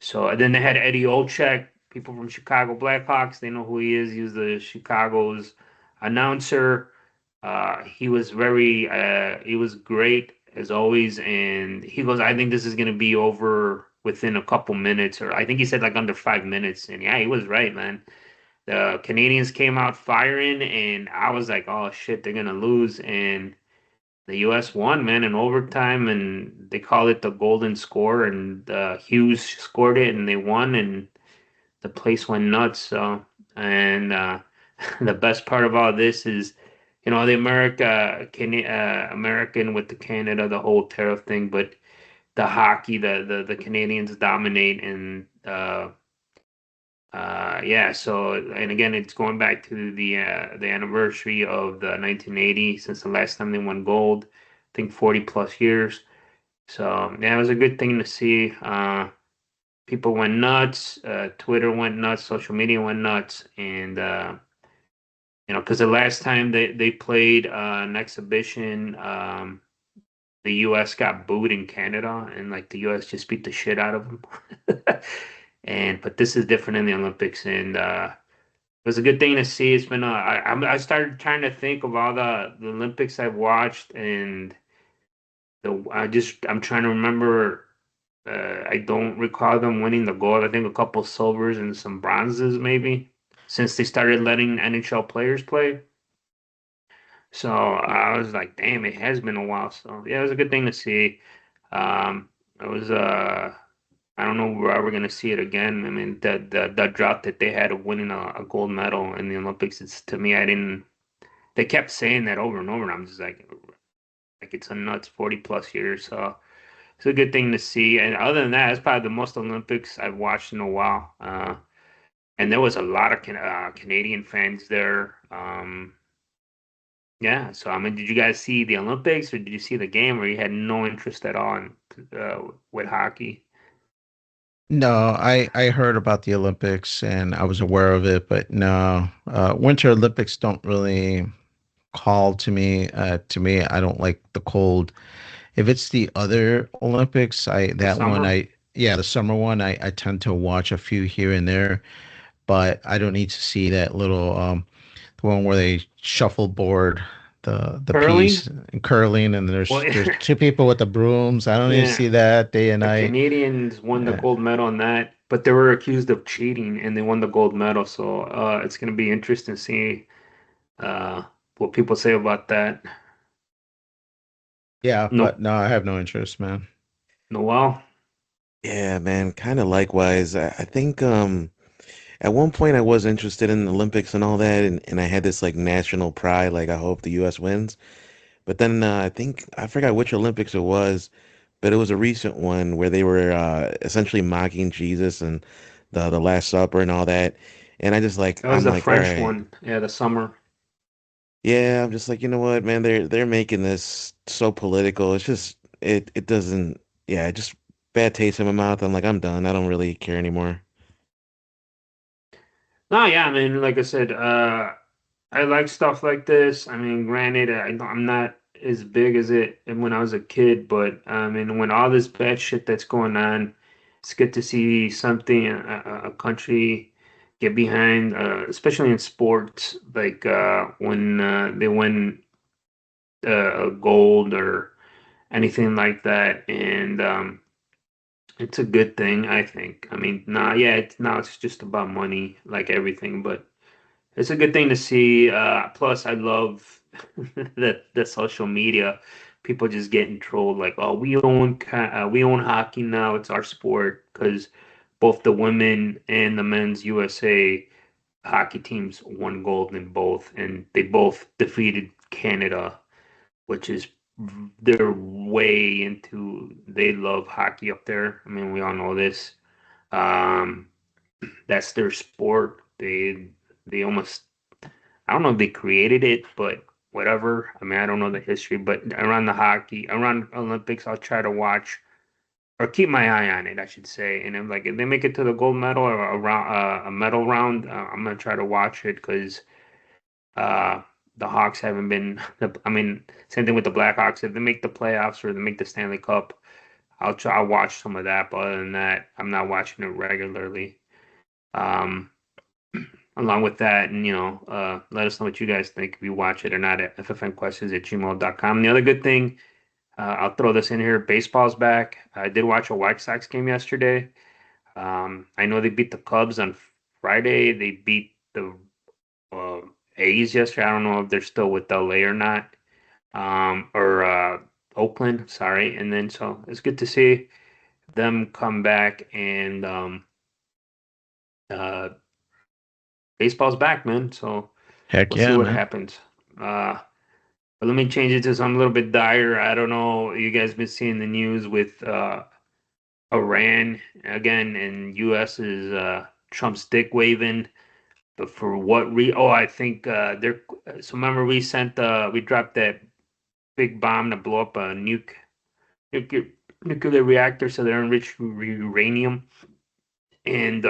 So and then they had Eddie Olczyk, people from Chicago Blackhawks. They know who he is. He was the Chicago's announcer. He was great as always. And he goes, I think this is gonna be over within a couple minutes, or I think he said like under 5 minutes. And yeah, he was right, man. The Canadians came out firing, and I was like, oh shit, they're gonna lose. And the US won, man, in overtime, and they call it the golden score. And Hughes scored it, and they won, and the place went nuts. So, and the best part of all this is, the American with the Canada, the whole tariff thing, but the hockey, the Canadians dominate. And yeah, so, and again, it's going back to the anniversary of the 1980, since the last time they won gold. I think 40 plus years. So yeah, it was a good thing to see. People went nuts. Twitter went nuts. Social media went nuts. And because the last time they played an exhibition, the U.S. got booed in Canada, and like the U.S. just beat the shit out of them. But this is different in the Olympics, and it was a good thing to see. It's been I started trying to think of all the Olympics I've watched, and I'm trying to remember. I don't recall them winning the gold. I think a couple silvers and some bronzes, maybe, since they started letting NHL players play. So I was like, damn, it has been a while. So yeah, it was a good thing to see. It was I don't know where we're gonna see it again. I mean, the drought that they had of winning a gold medal in the Olympics, it's, to me, I didn't. They kept saying that over and over, and I'm just like it's a nuts 40 plus years. So it's a good thing to see. And other than that, it's probably the most Olympics I've watched in a while. And there was a lot of Canadian fans there. Yeah. So I mean, did you guys see the Olympics, or did you see the game, or you had no interest at all with hockey? No, I heard about the Olympics and I was aware of it, but no, Winter Olympics don't really call to me. To me, I don't like the cold. If it's the other Olympics, The summer? yeah, the summer one, I tend to watch a few here and there, but I don't need to see that little the one where they shuffleboard the Curling? piece and curling, and Well, there's two people with the brooms. I don't need to yeah. see that day and The night. Canadians won the Uh, gold medal in that, but they were accused of cheating, and they won the gold medal. So it's going to be interesting to see uh, what people say about that. yeah, No, but no, I have no interest, man. Noel. Yeah, man, kind of likewise. I think at one point I was interested in the Olympics and all that, and I had this like national pride, like I hope the US wins. But then I think I forgot which Olympics it was, but it was a recent one where they were essentially mocking Jesus and the Last Supper and all that. And I just like That was I'm the like, all French right, one. Yeah, the summer. yeah, I'm just like, you know what, man, they're making this so political. It's just it doesn't, yeah, it just bad taste in my mouth. I'm like, I'm done. I don't really care anymore. No, yeah, I mean, like I said, I like stuff like this. I mean, granted, I'm not as big as it when I was a kid, but I mean, when all this bad shit that's going on, it's good to see something, a country. get behind, especially in sports, like when they win gold or anything like that, and it's a good thing, I think. I mean, yeah, now it's just about money, like everything, but it's a good thing to see. Plus, I love the social media. People just getting trolled like, "Oh, we own hockey now. It's our sport." Because both the women and the men's USA hockey teams won gold in both, and they both defeated Canada, which is they're way into. They love hockey up there. I mean, we all know this. Um, that's their sport. They almost I don't know if they created it, but whatever. I mean, I don't know the history, but around Olympics, I'll try to watch or keep my eye on it, I should say. And then, like, if they make it to the gold medal or a medal round, I'm gonna try to watch it because uh, the Hawks haven't been. I mean, same thing with the Blackhawks. If they make the playoffs or they make the Stanley Cup, I'll watch some of that. But other than that, I'm not watching it regularly. Um, Along with that, and let us know what you guys think if you watch it or not at ffnquestions@gmail.com. The other good thing, I'll throw this in here, baseball's back. I did watch a White Sox game yesterday. I know they beat the Cubs on Friday. They beat the uh, A's yesterday. I don't know if they're still with LA or not, or Oakland, sorry. And then so it's good to see them come back and uh, baseball's back, man. So Heck we'll see yeah, what man. happens. But let me change it to something a little bit dire. I don't know. You guys been seeing the news with Iran again, and U.S. is Trump's dick waving. But for what Oh, I think they're. So remember, we dropped that big bomb to blow up a nuclear nuclear reactor, so they're enriched with uranium, and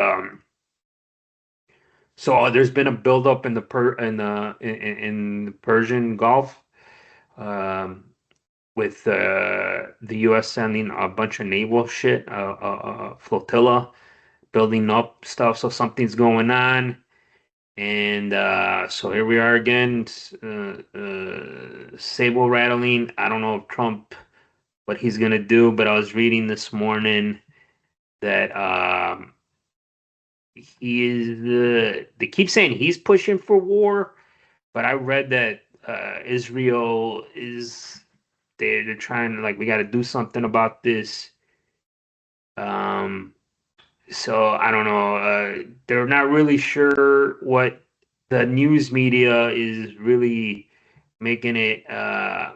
so there's been a buildup in the in the Persian Gulf. Um, with the U.S. sending a bunch of naval shit, flotilla, building up stuff. So something's going on. And so here we are again, sable rattling. I don't know if Trump, what he's going to do, but I was reading this morning that he is, they keep saying he's pushing for war, but I read that Israel is they're trying to like we got to do something about this. Um, so I don't know. They're not really sure what the news media is really making it uh,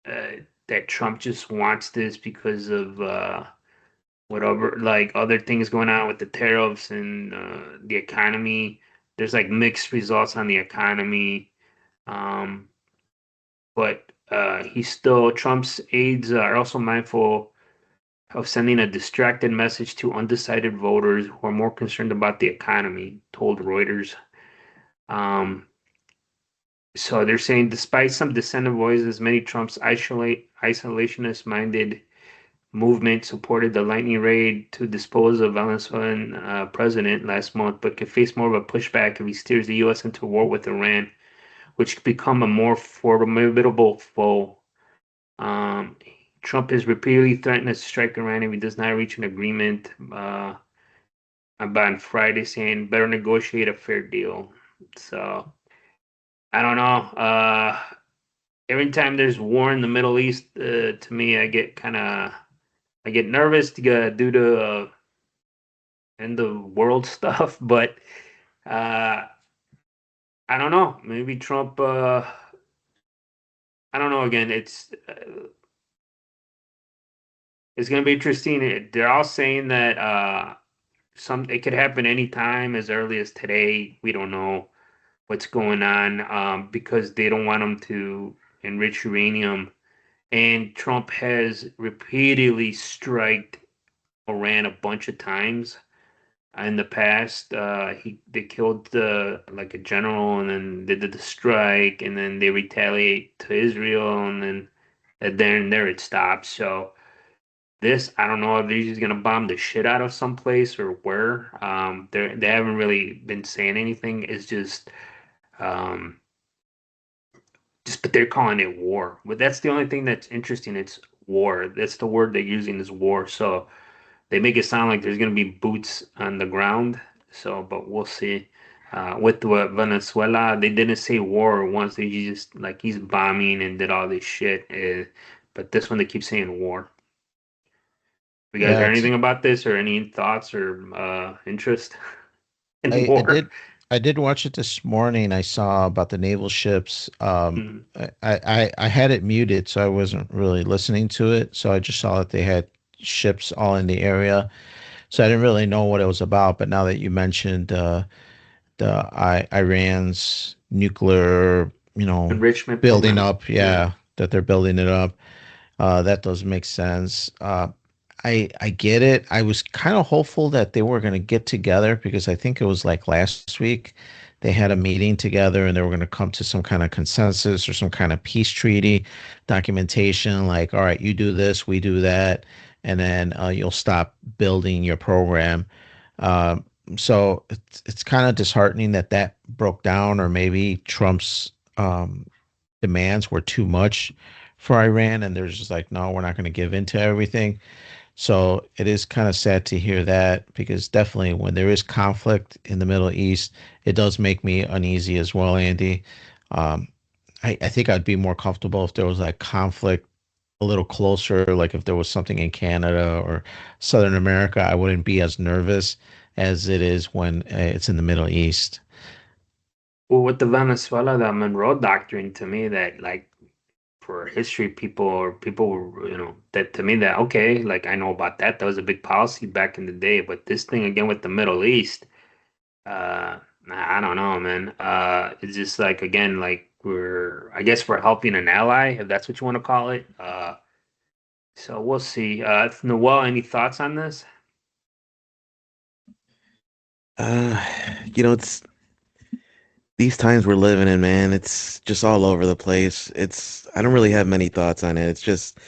that Trump just wants this because of whatever like other things going on with the tariffs and the economy. There's like mixed results on the economy. Um, but Trump's aides are also mindful of sending a distracted message to undecided voters who are more concerned about the economy, told Reuters. Um, so they're saying, despite some dissenting voices, many Trump's isolationist-minded movement supported the lightning raid to dispose of Venezuelan president last month, but could face more of a pushback if he steers the U.S. into war with Iran, which could become a more formidable foe. Um, Trump has repeatedly threatened to strike Iran if he does not reach an agreement on Friday, saying better negotiate a fair deal. So I don't know. Every time there's war in the Middle East, to me, I get nervous due to end of world stuff. But uh, I don't know. Maybe Trump. I don't know. Again, it's going to be interesting. They're all saying that it could happen anytime as early as today. We don't know what's going on because they don't want them to enrich uranium. And Trump has repeatedly striked Iran a bunch of times in the past. They killed like a general, and then they did the strike, and then they retaliate to Israel, and then there it stops. So this, I don't know if they're just gonna bomb the shit out of someplace or where. They haven't really been saying anything. It's um, but they're calling it war. But that's the only thing that's interesting. It's war. That's the word they're using is war. So they make it sound like there's gonna be boots on the ground. So, but we'll see. With Venezuela, they didn't say war once. They just like he's bombing and did all this shit. But this one they keep saying war. You guys Yeah, heard it's anything about this or any thoughts or interest in I war? did watch it this morning. I saw about the naval ships. Mhm. I had it muted, so I wasn't really listening to it. So I just saw that they had ships all in the area. So I didn't really know what it was about. But now that you mentioned Iran's nuclear, Enrichment building program. up, Yeah. yeah, that they're building it up, that does make sense. I get it. I was kind of hopeful that they were going to get together because I think it was like last week they had a meeting together and they were going to come to some kind of consensus or some kind of peace treaty documentation. Like, all right, you do this, we do that, and then you'll stop building your program. So it's kind of disheartening that that broke down, or maybe Trump's demands were too much for Iran, and they're just like, no, we're not going to give in to everything. So it is kind of sad to hear that because definitely when there is conflict in the Middle East, it does make me uneasy as well, Andy. Um, I think I'd be more comfortable if there was like conflict a little closer, like if there was something in Canada or Southern America, I wouldn't be as nervous as it is when it's in the Middle East. Well, with the Venezuela, the Monroe Doctrine, to me, that like for history, people were, that to me that okay, like I know about that. That was a big policy back in the day. But this thing again with the Middle East, I don't know, man. It's just like again, like I guess we're helping an ally, if that's what you want to call it. So we'll see. Noel, any thoughts on this? Uh, it's these times we're living in, man. It's just all over the place. I don't really have many thoughts on it. It's just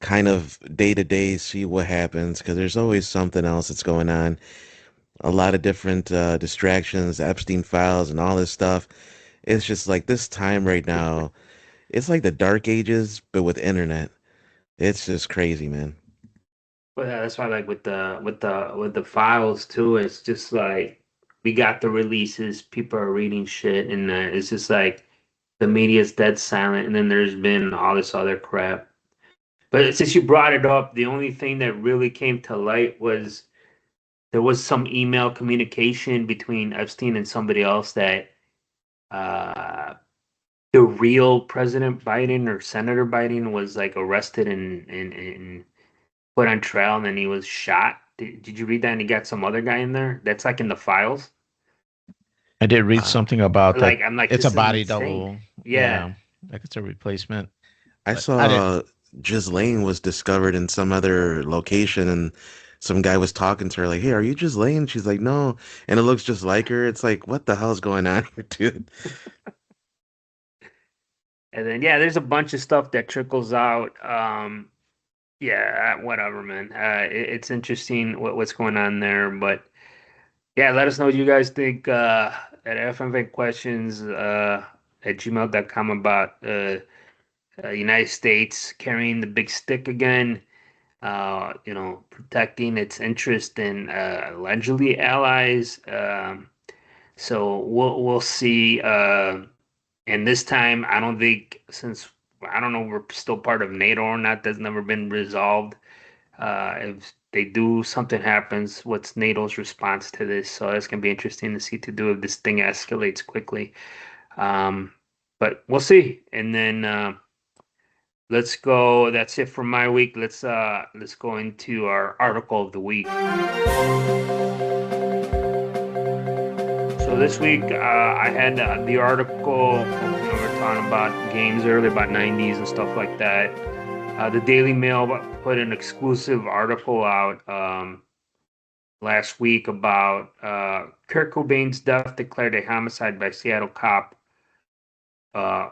kind of day to day, see what happens because there's always something else that's going on. A lot of different distractions, Epstein files, and all this stuff. It's just like this time right now. It's like the dark ages, but with internet. It's just crazy, man. Well, yeah, that's why, like with the files too, it's just like we got the releases, people are reading shit, and it's just like the media's dead silent, and then there's been all this other crap. But since you brought it up, the only thing that really came to light was there was some email communication between Epstein and somebody else that uh, the real President Biden or Senator Biden was like arrested and put on trial, and then he was shot. Did you read that? And he got some other guy in there. That's like in the files. I did read Uh, something about that. Like I'm like, It's a this is body insane. double. Yeah. Yeah, like it's a replacement. I But I did. saw Ghislaine was discovered in some other location, and some guy was talking to her like, "Hey, are you Ghislaine?" She's like, "No," and it looks just like her. It's like, what the hell's going on here, dude? And then yeah, there's a bunch of stuff that trickles out. Yeah, whatever, man. It's interesting what's going on there, but yeah, let us know what you guys think at FMV questions at gmail.com about United States carrying the big stick again. Protecting its interest in allegedly allies. So we'll see. And this time, I don't think since I don't know we're still part of NATO or not. That's never been resolved. If they do, something happens. What's NATO's response to this? So that's gonna be interesting to see to do if this thing escalates quickly. Um, but we'll see. And then let's go. That's it for my week. Let's go into our article of the week. So this week, I had the article. We're talking about games earlier, about 90s and stuff like that. The Daily Mail put an exclusive article out last week about Kurt Cobain's death declared a homicide by Seattle cop.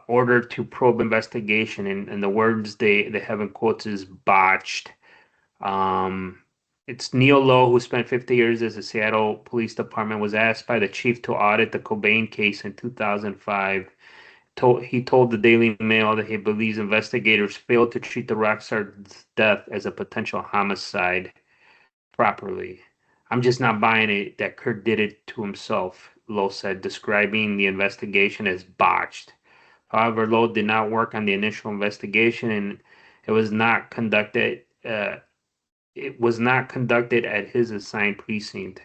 Ordered to probe investigation, and the words they have in quotes is botched. Um, it's Neil Lowe, who spent 50 years as the Seattle Police Department, was asked by the chief to audit the Cobain case in 2005. He told the Daily Mail that he believes investigators failed to treat the rock star's death as a potential homicide properly. I'm just not buying it that Kurt did it to himself, Lowe said, describing the investigation as botched. However, Lowe did not work on the initial investigation, and it was not conducted. It was not conducted at his assigned precinct.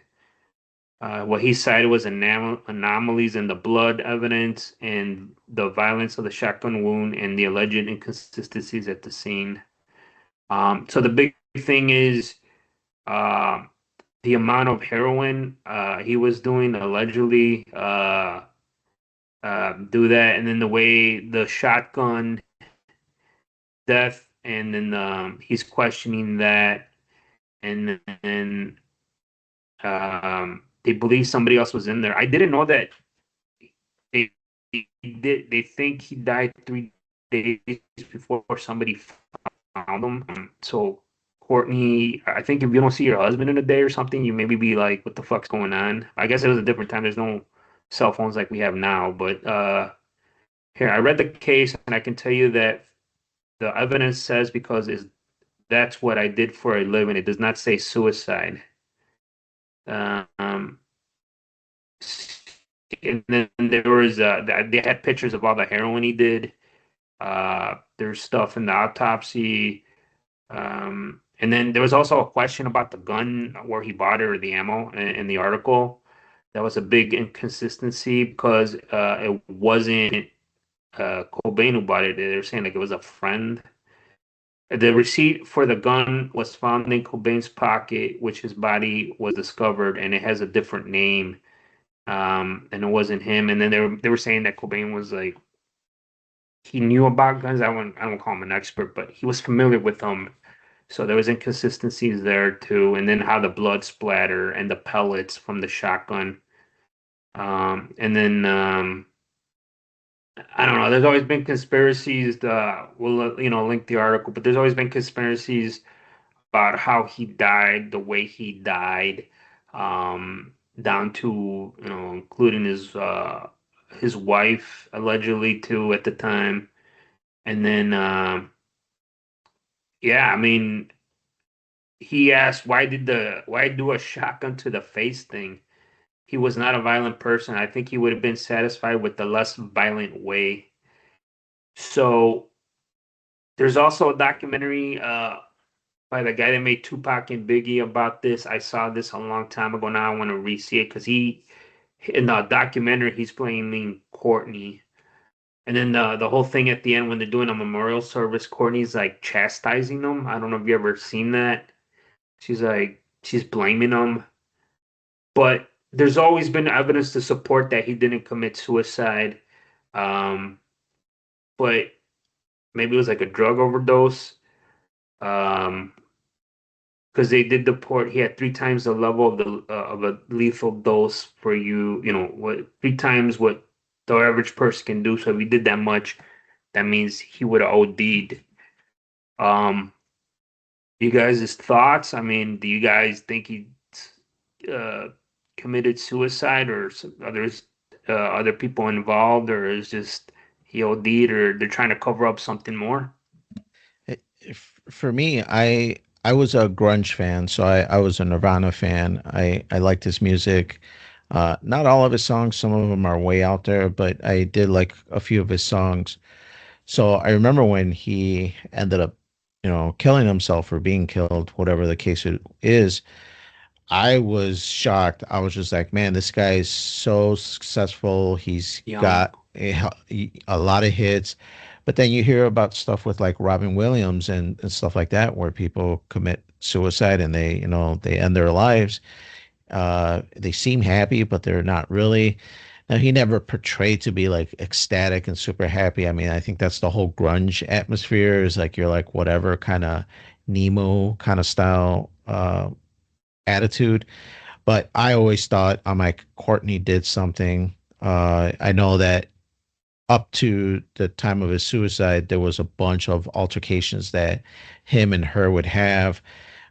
What he cited was anomalies in the blood evidence and the violence of the shotgun wound and the alleged inconsistencies at the scene. So the big thing is uh, the amount of heroin he was doing allegedly do that, and then the way the shotgun death, and then he's questioning that, and then they believe somebody else was in there. I didn't know that they they think he died 3 days before somebody found him. So Courtney, I think if you don't see your husband in a day or something, you maybe be like, what the fuck's going on? I guess it was a different time. There's no cell phones like we have now. But here, I read the case, and I can tell you that the evidence says, because that's what I did for a living. It does not say suicide. Um, and then there was they had pictures of all the heroin he did. There's stuff in the autopsy. And then there was also a question about the gun, where he bought it, or the ammo in the article. That was a big inconsistency, because it wasn't Cobain who bought it. They were saying like it was a friend. The receipt for the gun was found in Cobain's pocket, which his body was discovered, and it has a different name. And it wasn't him. And then they were saying that Cobain was like, he knew about guns. I don't call him an expert, but he was familiar with them. So there was inconsistencies there too. And then how the blood splatter and the pellets from the shotgun. And then I don't know. There's always been conspiracies. We'll link the article, but there's always been conspiracies about how he died, the way he died, down to including his wife allegedly too at the time, and then yeah, I mean, he asked why do a shotgun to the face thing. He was not a violent person. I think he would have been satisfied with the less violent way. So there's also a documentary by the guy that made Tupac and Biggie about this. I saw this a long time ago. Now I want to re-see it, because in the documentary, he's playing Courtney. And then the whole thing at the end, when they're doing a memorial service, Courtney's like chastising them. I don't know if you ever seen that. She's blaming them. But there's always been evidence to support that he didn't commit suicide. Um, but maybe it was like a drug overdose. Um, because they did deport. He had 3 times the level of a lethal dose for what 3 times what the average person can do. So if he did that much, that means he would have OD'd. Um, you guys' thoughts? I mean, do you guys think he uh, committed suicide, or other people involved, or is just he OD'd, or they're trying to cover up something more? For me, I was a grunge fan, so I was a Nirvana fan. I liked his music. Not all of his songs, some of them are way out there, but I did like a few of his songs. So I remember when he ended up, killing himself or being killed, whatever the case is. I was shocked. I was just like, man, this guy is so successful. He's Young. got a lot of hits. But then you hear about stuff with like Robin Williams and stuff like that, where people commit suicide and they end their lives. They seem happy, but they're not really. Now, he never portrayed to be like ecstatic and super happy. I mean, I think that's the whole grunge atmosphere, is like you're like whatever kind of Nemo kind of style attitude. But I always thought, I'm like, Courtney did something. I know that up to the time of his suicide, there was a bunch of altercations that him and her would have.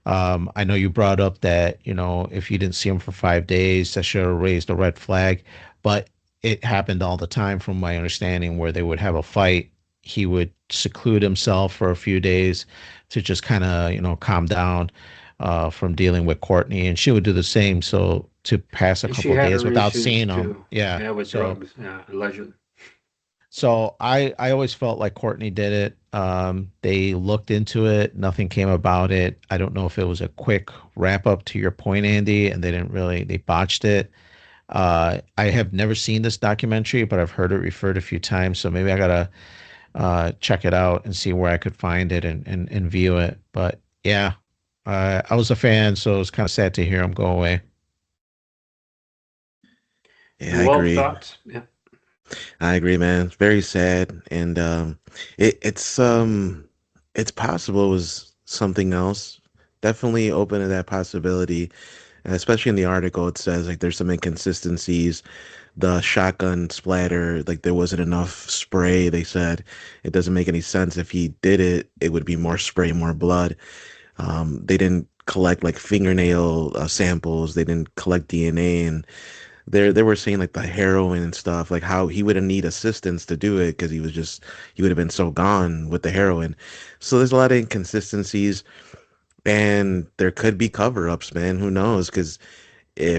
I know you brought up that, if you didn't see him for 5 days, that should have raised a red flag, but it happened all the time, from my understanding, where they would have a fight. He would seclude himself for a few days to just kind of, calm down from dealing with Courtney, and she would do the same. So to pass a And she couple of had days her without issues seeing him, too. yeah. Yeah, with So drugs. Yeah, allegedly. I always felt like Courtney did it. They looked into it, nothing came about it. I don't know if it was a quick wrap up to your point, Andy, and they botched it. I have never seen this documentary, but I've heard it referred a few times, so maybe I gotta check it out and see where I could find it and view it. But yeah, I was a fan, so it was kind of sad to hear him go away. Yeah, I Noel, agree. thoughts? Yeah. I agree, man. It's very sad, and it's possible it was something else. Definitely open to that possibility. And especially in the article, it says like there's some inconsistencies. The shotgun splatter, like there wasn't enough spray. They said it doesn't make any sense. If he did it, it would be more spray, more blood. They didn't collect like fingernail samples. They didn't collect DNA, and they were saying like the heroin and stuff, like how he would need assistance to do it because he would have been so gone with the heroin. So there's a lot of inconsistencies, and there could be cover-ups, man. Who knows? Because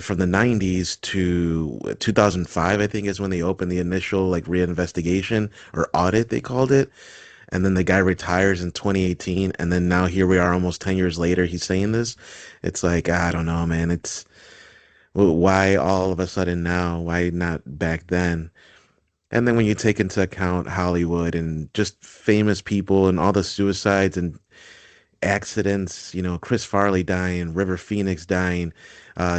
from the 90s to 2005, I think is when they opened the initial like reinvestigation or audit, they called it. And then the guy retires in 2018, and then now here we are almost 10 years later, he's saying this. It's like, I don't know, man. It's why all of a sudden now? Why not back then? And then when you take into account Hollywood and just famous people and all the suicides and accidents, Chris Farley dying, River Phoenix dying,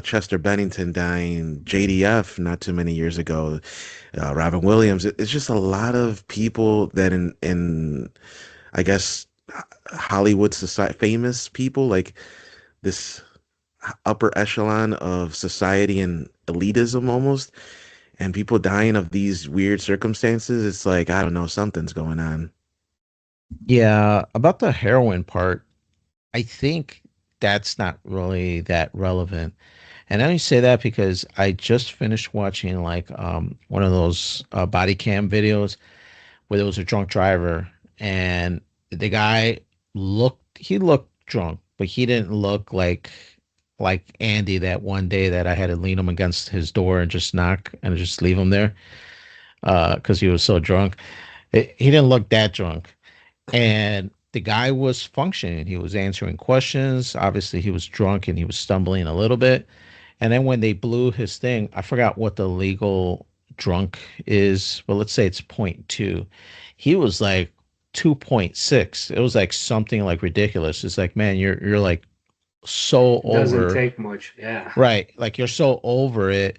Chester Bennington dying, JDF not too many years ago, Robin Williams. It's just a lot of people that in I guess Hollywood society, famous people like this upper echelon of society and elitism almost, and people dying of these weird circumstances. It's like, I don't know, something's going on. Yeah, about the heroin part, I think that's not really that relevant. And I only say that because I just finished watching like one of those body cam videos where there was a drunk driver, and the guy looked drunk, but he didn't look like Andy that one day that I had to lean him against his door and just knock and just leave him there because he was so drunk. He didn't look that drunk, and the guy was functioning. He was answering questions. Obviously, he was drunk and he was stumbling a little bit. And then when they blew his thing, I forgot what the legal drunk is, but let's say it's point 0.2. He was like 2.6. It was like something like ridiculous. It's like, man, you're like so It doesn't over, take much. Yeah. right? Like you're so over it.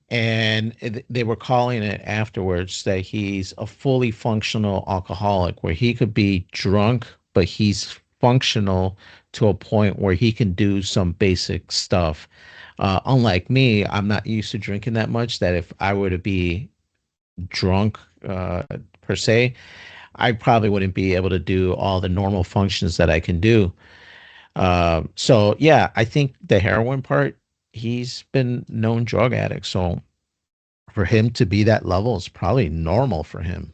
And they were calling it afterwards that he's a fully functional alcoholic, where he could be drunk, but he's functional to a point where he can do some basic stuff. Unlike me, I'm not used to drinking that much. That if I were to be drunk, per se, I probably wouldn't be able to do all the normal functions that I can do. So yeah, I think the heroin part, he's been known drug addict. So for him to be that level is probably normal for him.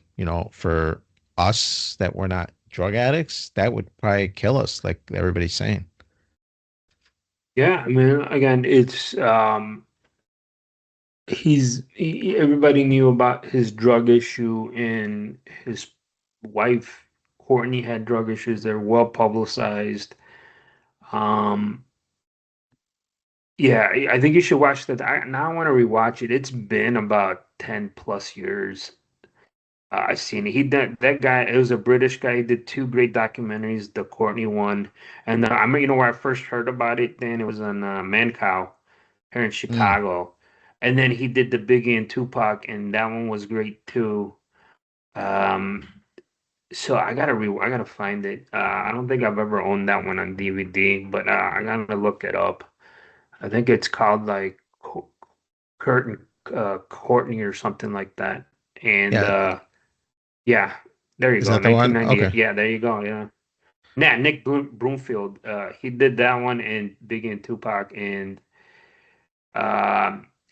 For us that we're not drug addicts, that would probably kill us, like everybody's saying. Yeah. I mean, again, everybody knew about his drug issue, and his wife Courtney had drug issues. They're well publicized. Um, yeah, I think you should watch that. Now I want to rewatch it. It's been about 10 plus years. I've seen it. That guy. It was a British guy. He did two great documentaries. The Courtney one, and I mean, where I first heard about it. Then it was on Mancow here in Mm. Chicago, and then he did the Biggie and Tupac, and that one was great too. Um, so I gotta find it. I don't think I've ever owned that one on DVD, but I gotta look it up. I think it's called like Curtain Courtney or something like that. And Yeah, yeah, there you is go, that the one? Okay. 1998. Yeah, there you go. Yeah. Yeah, Nick Broomfield. He did that one in Biggie and Tupac, and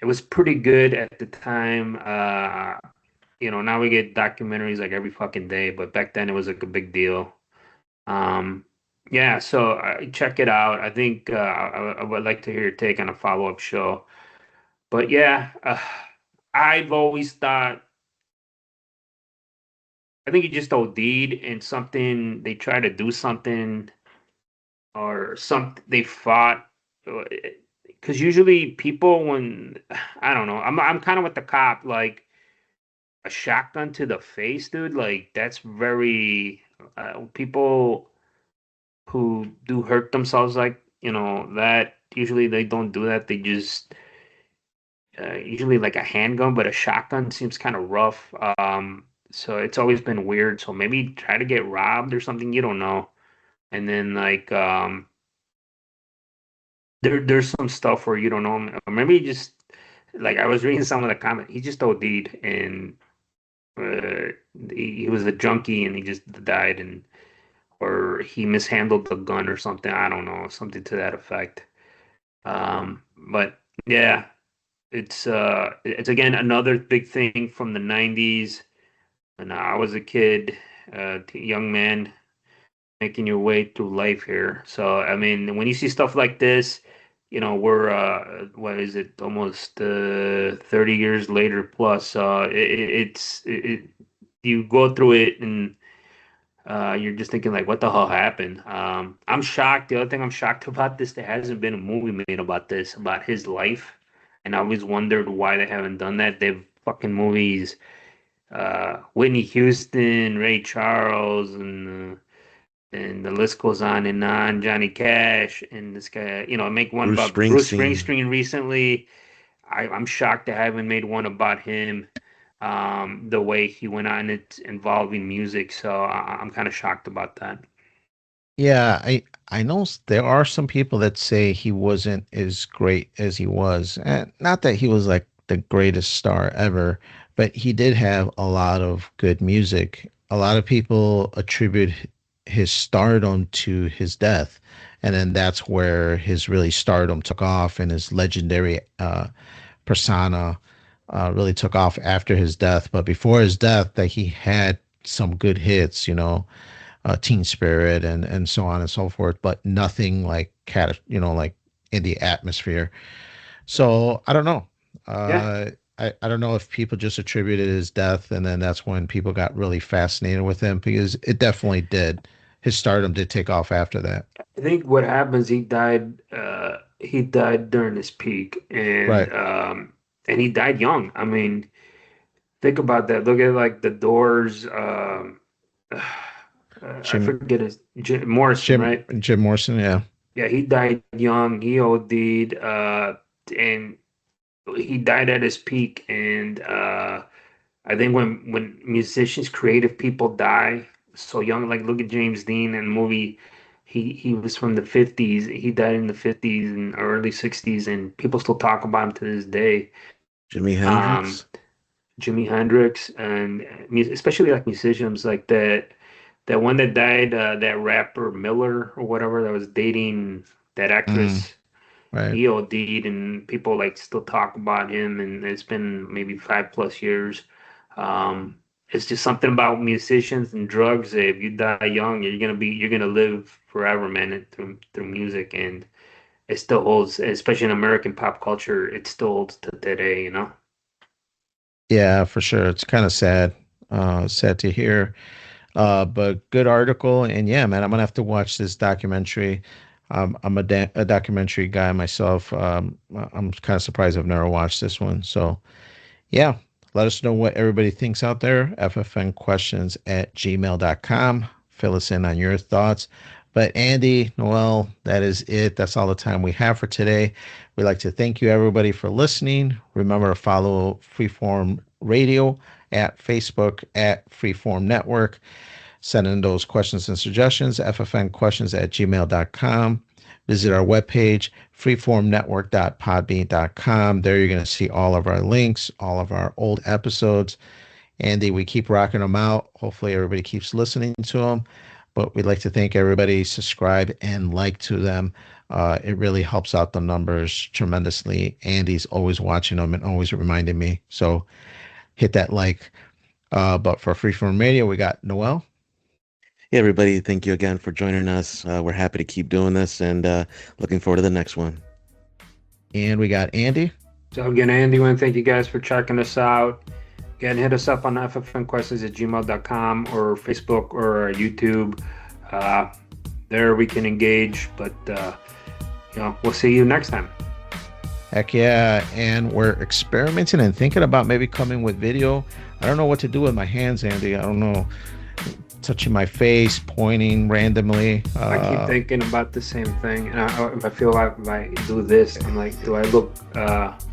it was pretty good at the time. Now we get documentaries like every fucking day, but back then it was like a big deal. Um, yeah, so check it out. I think I would like to hear your take on a follow-up show. But yeah, I've always thought I think he just OD'd and something they try to do something or some they fought because usually people when I don't know I'm kind of with the cop like a shotgun to the face, dude. Like that's very people who do hurt themselves like that usually they don't do that. They just usually like a handgun, but a shotgun seems kind of rough. So it's always been weird. So maybe try to get robbed or something. You don't know. And then like there's some stuff where you don't know. Or maybe just like I was reading some of the comment. He just OD'd and uh, he was a junkie and he just died and or he mishandled the gun or something. I don't know, something to that effect. But yeah, it's again another big thing from the 90s when I was a kid, young man making your way through life here. So I mean, when you see stuff like this, we're what is it, almost 30 years later plus. You go through it and you're just thinking like, what the hell happened? I'm shocked. The other thing I'm shocked about this, there hasn't been a movie made about this, about his life. And I always wondered why they haven't done that. They've fucking movies, Whitney Houston, Ray Charles, and the list goes on and on. Johnny Cash and this guy, make one Bruce about Bruce Springsteen. Springsteen recently. I'm shocked they haven't made one about him. The way he went on it involving music, so I'm kind of shocked about that. Yeah, I know there are some people that say he wasn't as great as he was. And not that he was like the greatest star ever, but he did have a lot of good music. A lot of people attribute his stardom to his death. And then that's where his really stardom took off and his legendary persona really took off after his death. But before his death, that he had some good hits, Teen Spirit and so on and so forth, but nothing like like in the atmosphere. So I don't know. Yeah, I don't know if people just attributed his death, and then that's when people got really fascinated with him because it definitely did. His stardom did take off after that. I think what happens, he died. He died during his peak, Right. and he died young. I mean, think about that. Look at like the Doors. I Jim forget his Morrison, right? Jim Morrison. Yeah. Yeah, he died young. He OD'd, and he died at his peak. And I think when musicians, creative people die so young, like look at James Dean in the movie. He was from the 50s. He died in the 50s and early 60s, and people still talk about him to this day. Jimi Um, Hendrix. Jimi Hendrix and especially like musicians like that one that died, that rapper Miller or whatever that was dating that Mm, actress. right. He OD'd and people like still talk about him and it's been maybe 5+ years. Um, it's just something about musicians and drugs. If you die young, you're gonna live forever, man, and through music, and it still holds, especially in American pop culture, it still holds to today. Yeah, for sure. It's kind of sad. Sad to hear. But good article, and yeah, man, I'm gonna have to watch this documentary. I'm a documentary guy myself. I'm kind of surprised I've never watched this one. So yeah, let us know what everybody thinks out there. ffnquestions@gmail.com. Fill us in on your thoughts. But Andy, Noel, that is it. That's all the time we have for today. We'd like to thank you, everybody, for listening. Remember to follow Freeform Radio at Facebook at Freeform Network. Send in those questions and suggestions, ffnquestions@gmail.com. Visit our webpage, freeformnetwork.podbean.com. There you're going to see all of our links, all of our old episodes. Andy, we keep rocking them out. Hopefully, everybody keeps listening to them. But we'd like to thank everybody, subscribe and like to them. It really helps out the numbers tremendously. Andy's always watching them and always reminding me. So hit that like. But for Freeform Radio, we got Noel. Yeah, everybody, thank you again for joining us. We're happy to keep doing this and looking forward to the next one. And we got Andy. So again, Andy, I want to thank you guys for checking us out. Again, hit us up on ffnquestions@gmail.com or Facebook or YouTube. There we can engage, but we'll see you next time. Heck yeah. And we're experimenting and thinking about maybe coming with video. I don't know what to do with my hands, Andy. I don't know. Touching my face, pointing randomly. I keep thinking about the same thing. And if I feel like if I do this, I'm like, do I look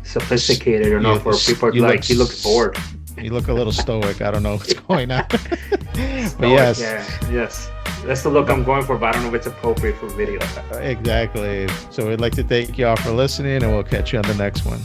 sophisticated or not? Where people are like, he looks bored. You look a little stoic. I don't know what's going on. But yes. That's the look I'm going for, but I don't know if it's appropriate for video. Exactly. So we'd like to thank you all for listening, and we'll catch you on the next one.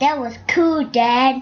That was cool, Dad.